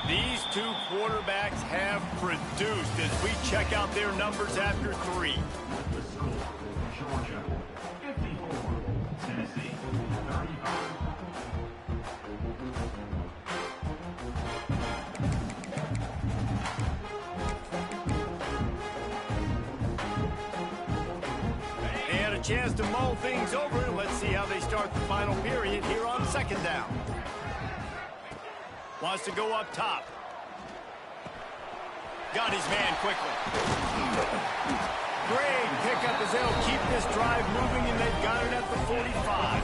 These two quarterbacks have produced as we check out their numbers after 3. Georgia, 54. Tennessee, 35. They had a chance to mull things over, and let's see how they start the final period here on second down. Wants to go up top. Got his man quickly. Great pickup as they'll keep this drive moving, and they've got it at the 45.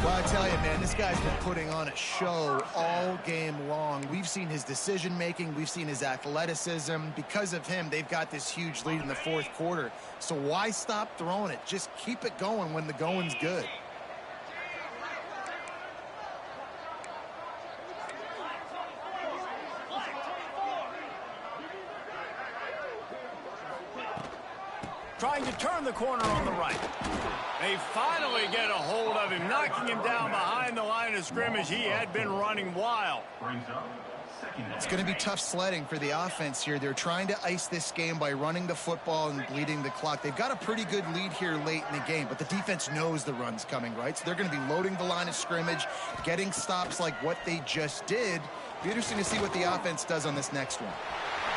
Well, I tell you, man, this guy's been putting on a show all game long. We've seen his decision-making. We've seen his athleticism. Because of him, they've got this huge lead in the fourth quarter. So why stop throwing it? Just keep it going when the going's good. Trying to turn the corner on the right. They finally get a hold of him, knocking him down behind the line of scrimmage. He had been running wild. It's going to be tough sledding for the offense here. They're trying to ice this game by running the football and bleeding the clock. They've got a pretty good lead here late in the game, but the defense knows the run's coming, right? So they're going to be loading the line of scrimmage, getting stops like what they just did. Be interesting to see what the offense does on this next one.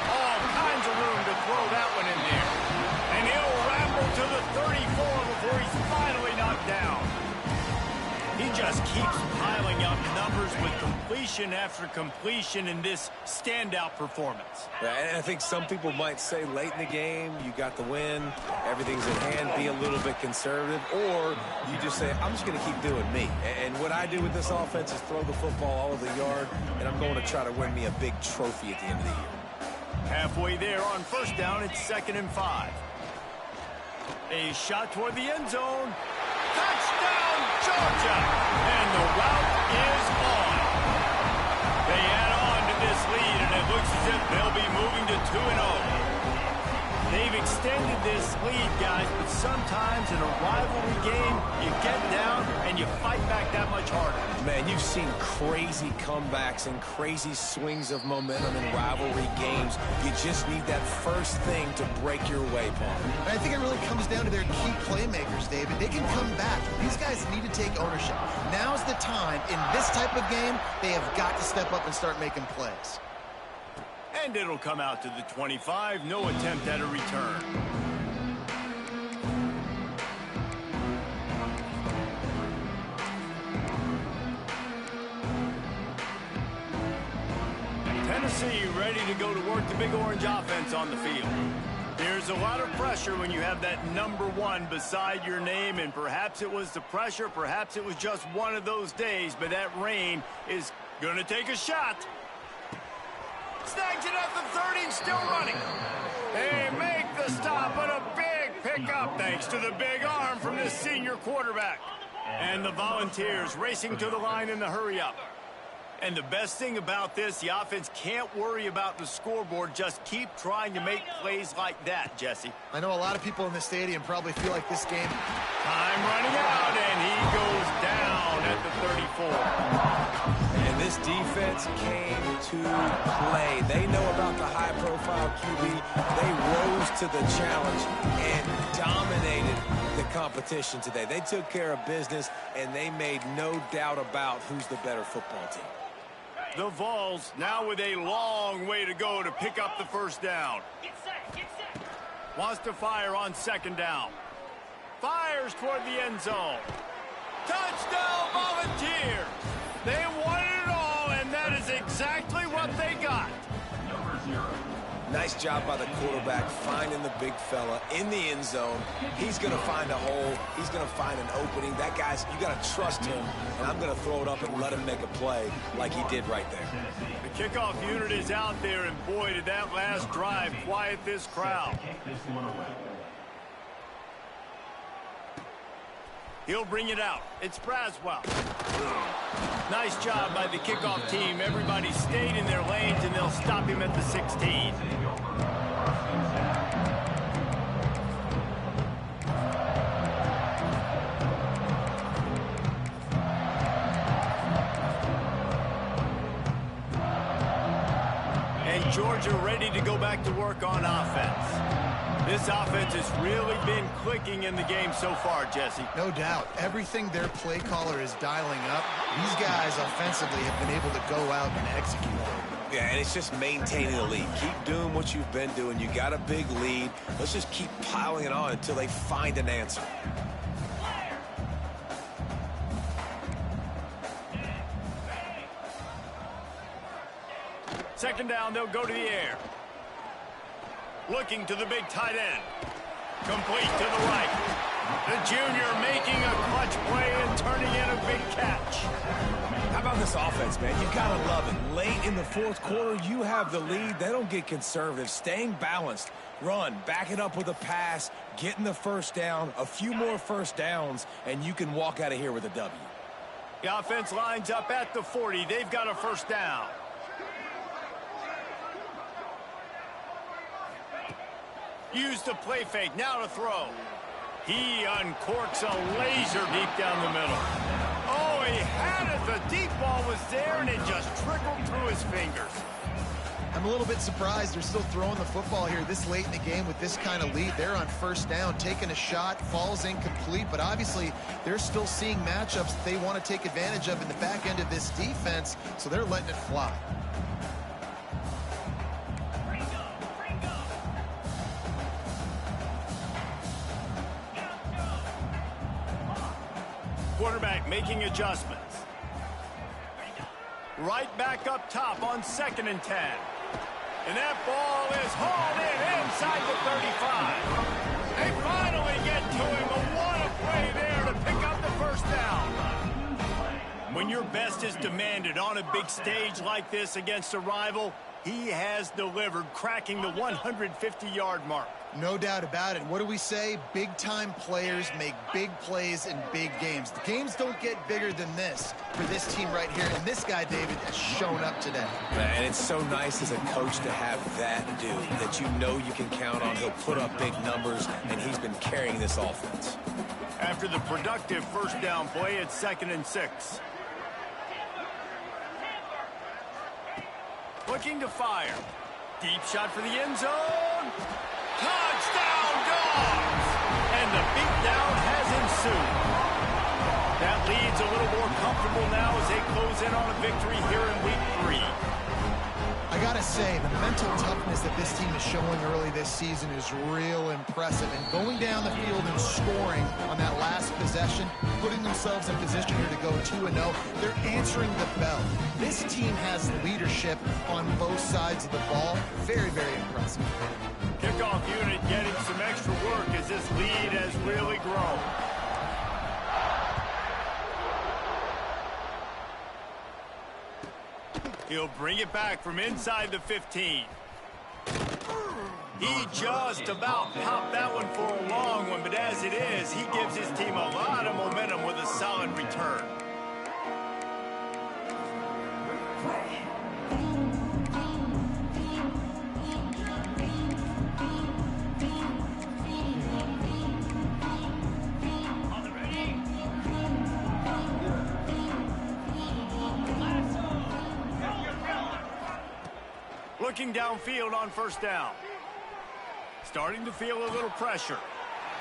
All kinds of room to throw that one in there. And he'll ramble to the 34 before he's finally knocked down. He just keeps piling up numbers with completion after completion in this standout performance. Yeah, and I think some people might say late in the game, you got the win, everything's in hand, be a little bit conservative, or you just say, I'm just going to keep doing me. And what I do with this offense is throw the football all over the yard, and I'm going to try to win me a big trophy at the end of the year. Halfway there on first down, it's 2nd and 5. A shot toward the end zone. Touchdown, Georgia! And the route is on. They add on to this lead, and it looks as if they'll be moving to 2-0. They've extended this lead, guys, but sometimes in a rivalry game, you get down and you fight back that much harder. Man, you've seen crazy comebacks and crazy swings of momentum in rivalry games. You just need that first thing to break your way, Paul. And I think it really comes down to their key playmakers, David. They can come back. These guys need to take ownership. Now's the time. In this type of game, they have got to step up and start making plays. And it'll come out to the 25. No attempt at a return. Tennessee ready to go to work the Big Orange offense on the field. There's a lot of pressure when you have that number 1 beside your name, and perhaps it was the pressure, perhaps it was just one of those days, but that rain is going to take a shot. Snags it at the 30, still running. They make the stop, but a big pickup thanks to the big arm from this senior quarterback. And the Volunteers racing to the line in the hurry-up. And the best thing about this, the offense can't worry about the scoreboard. Just keep trying to make plays like that, Jesse. I know a lot of people in the stadium probably feel like this game. Time running out, and he goes down at the 34. And this defense came to play. They know about the high-profile QB. They rose to the challenge and dominated the competition today. They took care of business, and they made no doubt about who's the better football team. The Vols now with a long way to go to pick up the first down. Get set, get set. Wants to fire on second down. Fires toward the end zone. Touchdown, Volunteers! They wanted it all, and that is exactly what they got. Number 0. Nice job by the quarterback finding the big fella in the end zone. He's going to find a hole. He's going to find an opening. That guy's, you got to trust him, and I'm going to throw it up and let him make a play like he did right there. The kickoff unit is out there, and boy, did that last drive quiet this crowd. Kick this one away. He'll bring it out. It's Braswell. Nice job by the kickoff team. Everybody stayed in their lanes, and they'll stop him at the 16. And Georgia ready to go back to work on offense. This offense has really been clicking in the game so far, Jesse. No doubt. Everything their play caller is dialing up, these guys offensively have been able to go out and execute. Yeah, and it's just maintaining the lead. Keep doing what you've been doing. You got a big lead. Let's just keep piling it on until they find an answer. Second down, they'll go to the air. Looking to the big tight end. Complete to the right. The junior making a clutch play and turning in a big catch. How about this offense, man? You got to love it. Late in the fourth quarter, you have the lead. They don't get conservative. Staying balanced. Run, back it up with a pass, getting the first down, a few more first downs, and you can walk out of here with a W. The offense lines up at the 40. They've got a first down. Used the play fake, now to throw. He uncorks a laser deep down the middle. Oh, he had it. The deep ball was there, and it just trickled through his fingers. I'm a little bit surprised they're still throwing the football here this late in the game with this kind of lead. They're on first down, taking a shot, falls incomplete, but obviously they're still seeing matchups that they want to take advantage of in the back end of this defense, so they're letting it fly. Quarterback making adjustments. Right back up top on 2nd and 10. And that ball is hauled in inside the 35. They finally get to him, but what a play there to pick up the first down. When your best is demanded on a big stage like this against a rival, he has delivered, cracking the 150-yard mark. No doubt about it. What do we say? Big-time players make big plays in big games. The games don't get bigger than this for this team right here, and this guy, David, has shown up today. And it's so nice as a coach to have that dude that you know you can count on. He'll put up big numbers, and he's been carrying this offense. After the productive first down play, it's 2nd and 6. Looking to fire. Deep shot for the end zone. Touchdown, Dogs! And the beatdown has ensued. That lead's a little more comfortable now as they close in on a victory here in Week 3. I gotta say, the mental toughness that this team is showing early this season is real impressive. And going down the field and scoring on that last possession, putting themselves in position here to go 2-0, they're answering the bell. This team has leadership on both sides of the ball. Very, very impressive. Kickoff unit getting some extra work as this lead has really grown. He'll bring it back from inside the 15. He just about popped that one for a long one, but as it is, he gives his team a lot of momentum with a solid return. Looking downfield on first down. Starting to feel a little pressure.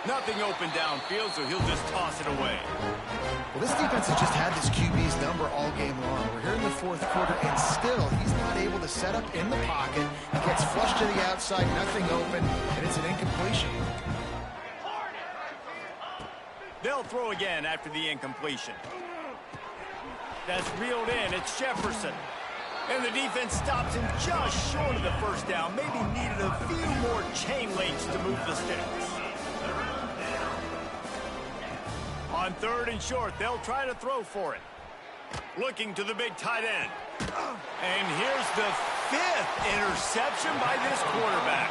Nothing open downfield, so he'll just toss it away. Well, this defense has just had this QB's number all game long. We're here in the fourth quarter, and still he's not able to set up in the pocket. He gets flushed to the outside, nothing open, and it's an incompletion. They'll throw again after the incompletion. That's reeled in. It's Jefferson. And the defense stops him just short of the first down. Maybe needed a few more chain links to move the sticks. On third and short, they'll try to throw for it. Looking to the big tight end. And here's the 5th interception by this quarterback.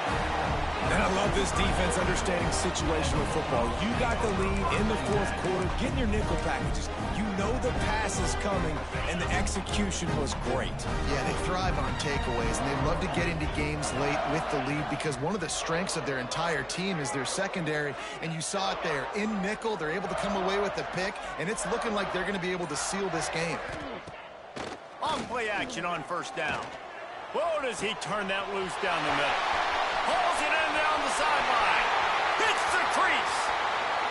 And I love this defense understanding situational football. You got the lead in the fourth quarter, getting your nickel packages. You know the pass is coming, and the execution was great. Yeah, they thrive on takeaways, and they love to get into games late with the lead because one of the strengths of their entire team is their secondary, and you saw it there. In nickel, they're able to come away with the pick, and it's looking like they're going to be able to seal this game. On play action on first down. Whoa, does he turn that loose down the middle. Hauls it in down the sideline. Hits the crease.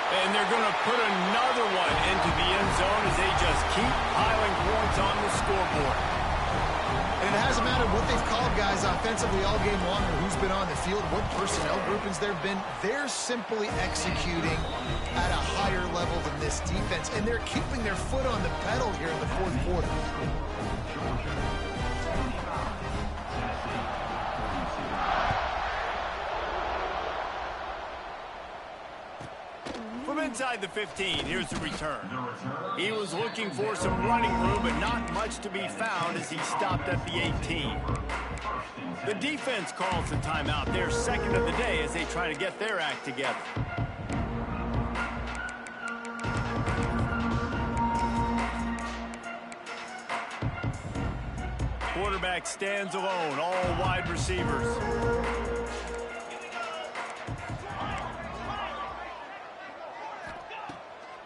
And they're going to put another one into the end zone as they just keep piling points on the scoreboard. And it hasn't mattered what they've called guys offensively all game long or who's been on the field, what personnel groupings there have been. They're simply executing at a higher level than this defense, and they're keeping their foot on the pedal here in the fourth quarter. From inside the 15, here's the return. He was looking for some running room, but not much to be found as he stopped at the 18. The defense calls the timeout, their second of the day, as they try to get their act together. Quarterback stands alone, all wide receivers.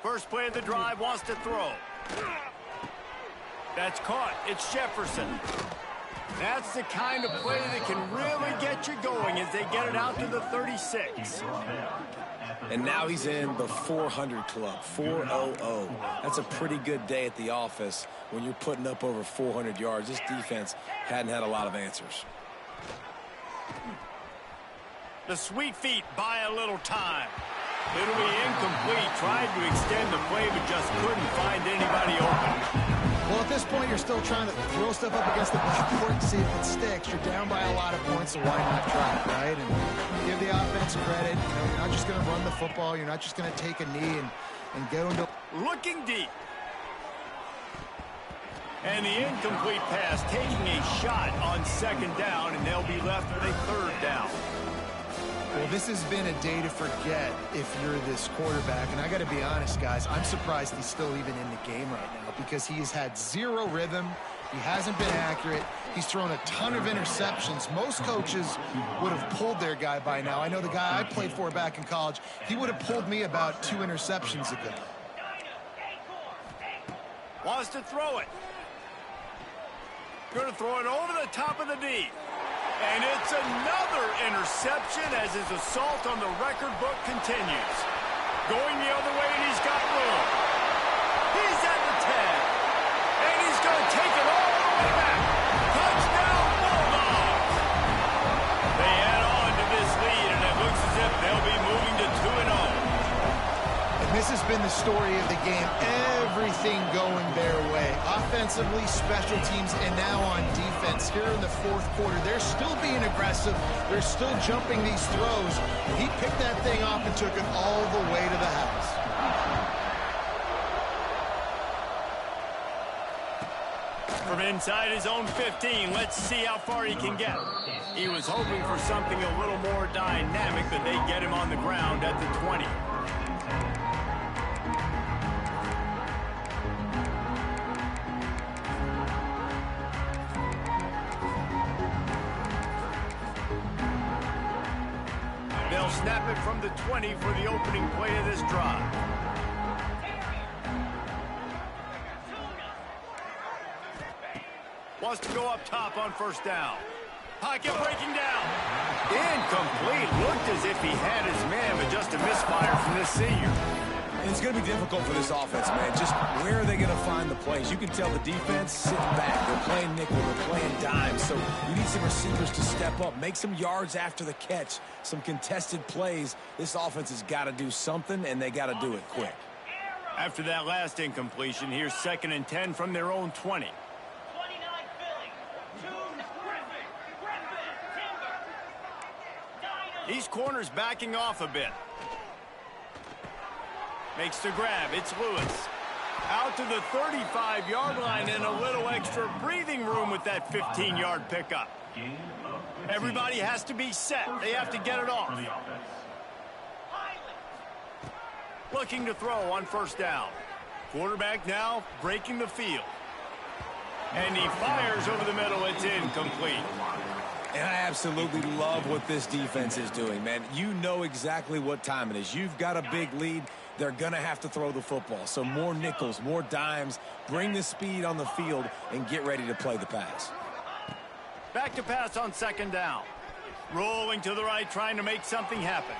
First play of the drive, wants to throw. That's caught. It's Jefferson. That's the kind of play that can really get you going as they get it out to the 36. And now he's in the 400 club, 400. That's a pretty good day at the office when you're putting up over 400 yards. This defense hadn't had a lot of answers. The sweet feet buy a little time. It'll be incomplete. Tried to extend the play, but just couldn't find anybody open. Well, at this point, you're still trying to throw stuff up against the blackboard to see if it sticks. You're down by a lot of points, so why not try it, right? And give the offense credit. You know, you're not just going to run the football. You're not just going to take a knee and go into... Looking deep. And the incomplete pass taking a shot on second down, and they'll be left with a third down. Well, this has been a day to forget if you're this quarterback. And I got to be honest, guys, I'm surprised he's still even in the game right now because he has had zero rhythm. He hasn't been accurate. He's thrown a ton of interceptions. Most coaches would have pulled their guy by now. I know the guy I played for back in college, he would have pulled me about 2 interceptions ago. Wants to throw it. Going to throw it over the top of the D. And it's another interception as his assault on the record book continues. Going the other way, and he's got room. He's at the 10. And he's going to take it all the way back. Touchdown, Bulldogs! They add on to this lead, and it looks as if they'll be moving to 2-0. And this has been the story of the game. Everything going their way. Offensively, special teams, and now on defense. Here in the fourth quarter, they're still being aggressive. They're still jumping these throws. And he picked that thing off and took it all the way to the house. From inside his own 15, let's see how far he can get. He was hoping for something a little more dynamic, but they get him on the ground at the 20. They'll snap it from the 20 for the opening play of this drive. Wants to go up top on first down. Pocket breaking down. Incomplete. Looked as if he had his man, but just a misfire from this senior. And it's going to be difficult for this offense, man. Just where are they going to find the plays? You can tell the defense sitting back. They're playing nickel. They're playing dime. So you need some receivers to step up, make some yards after the catch, some contested plays. This offense has got to do something, and they got to do it quick. After that last incompletion, here's 2nd and 10 from their own 20. 29 Philly. 2 Griffin. Timber. These corners backing off a bit. Makes the grab. It's Lewis. Out to the 35-yard line and a little extra breathing room with that 15-yard pickup. Everybody has to be set. They have to get it off. Looking to throw on 1st down. Quarterback now breaking the field. And he fires over the middle. It's incomplete. And I absolutely love what this defense is doing, man. You know exactly what time it is. You've got a big lead. They're going to have to throw the football. So more nickels, more dimes. Bring the speed on the field and get ready to play the pass. Back to pass on 2nd down. Rolling to the right, trying to make something happen.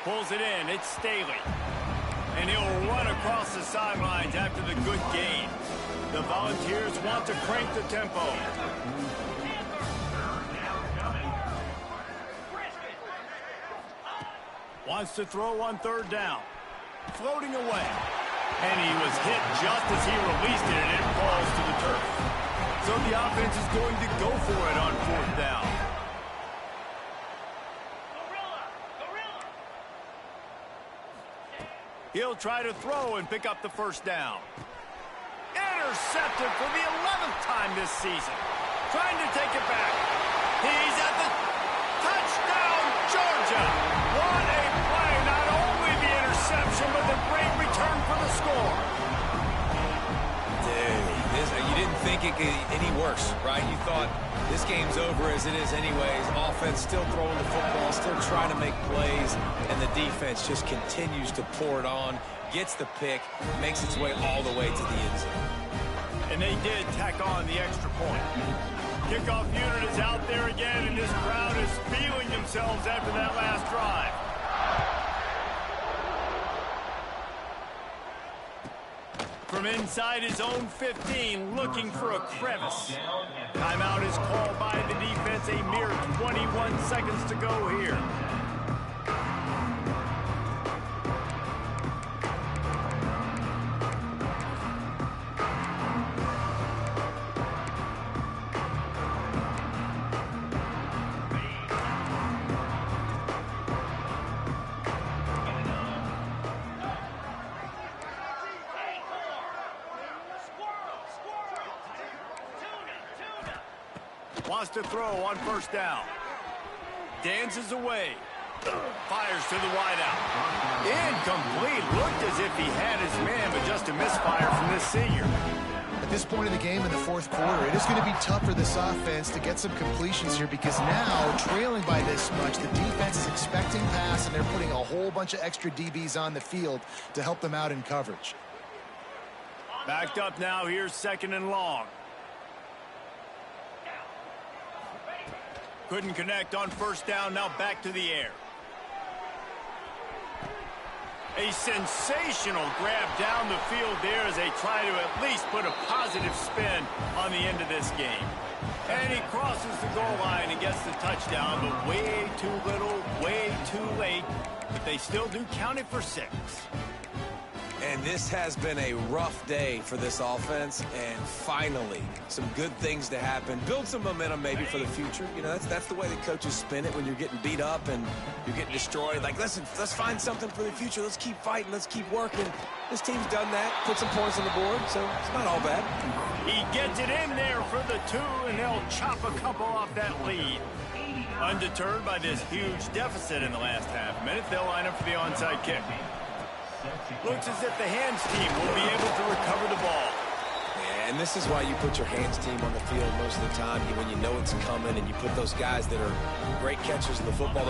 Pulls it in. It's Staley. And he'll run across the sidelines after the good gain. The Volunteers want to crank the tempo. Wants to throw on 3rd down. Floating away. And he was hit just as he released it, and it falls to the turf. So the offense is going to go for it on 4th down. He'll try to throw and pick up the 1st down. Intercepted for the 11th time this season. Trying to take it back. He's at the touchdown, Georgia. What a play. Not only the interception, but the great return for the score. Dude, you didn't think it could any worse, right? You thought this game's over as it is anyways. Offense still throwing the football, still trying to make plays, and the defense just continues to pour it on, gets the pick, makes its way all the way to the end zone. And they did tack on the extra point. Kickoff unit is out there again, and this crowd is feeling themselves after that last drive. From inside his own 15, looking for a crevice. Timeout is called by the defense. A mere 21 seconds to go here. Wants to throw on 1st down. Dances away. Fires to the wideout. Incomplete. Looked as if he had his man, but just a misfire from this senior. At this point of the game in the 4th quarter, it is going to be tough for this offense to get some completions here because now, trailing by this much, the defense is expecting pass, and they're putting a whole bunch of extra DBs on the field to help them out in coverage. Backed up now. Here's 2nd and long. Couldn't connect on 1st down. Now back to the air. A sensational grab down the field there as they try to at least put a positive spin on the end of this game. And he crosses the goal line and gets the touchdown, but way too little, way too late. But they still do count it for 6. And this has been a rough day for this offense, and finally, some good things to happen. Build some momentum maybe for the future. You know, that's the way the coaches spin it when you're getting beat up and you're getting destroyed. Like, listen, let's find something for the future. Let's keep fighting. Let's keep working. This team's done that, put some points on the board, so it's not all bad. He gets it in there for the 2, and they'll chop a couple off that lead. Undeterred by this huge deficit in the last half minute, they'll line up for the onside kick. Looks as if the hands team will be able to recover the ball. Yeah, and this is why you put your hands team on the field most of the time when you know it's coming, and you put those guys that are great catchers of the football.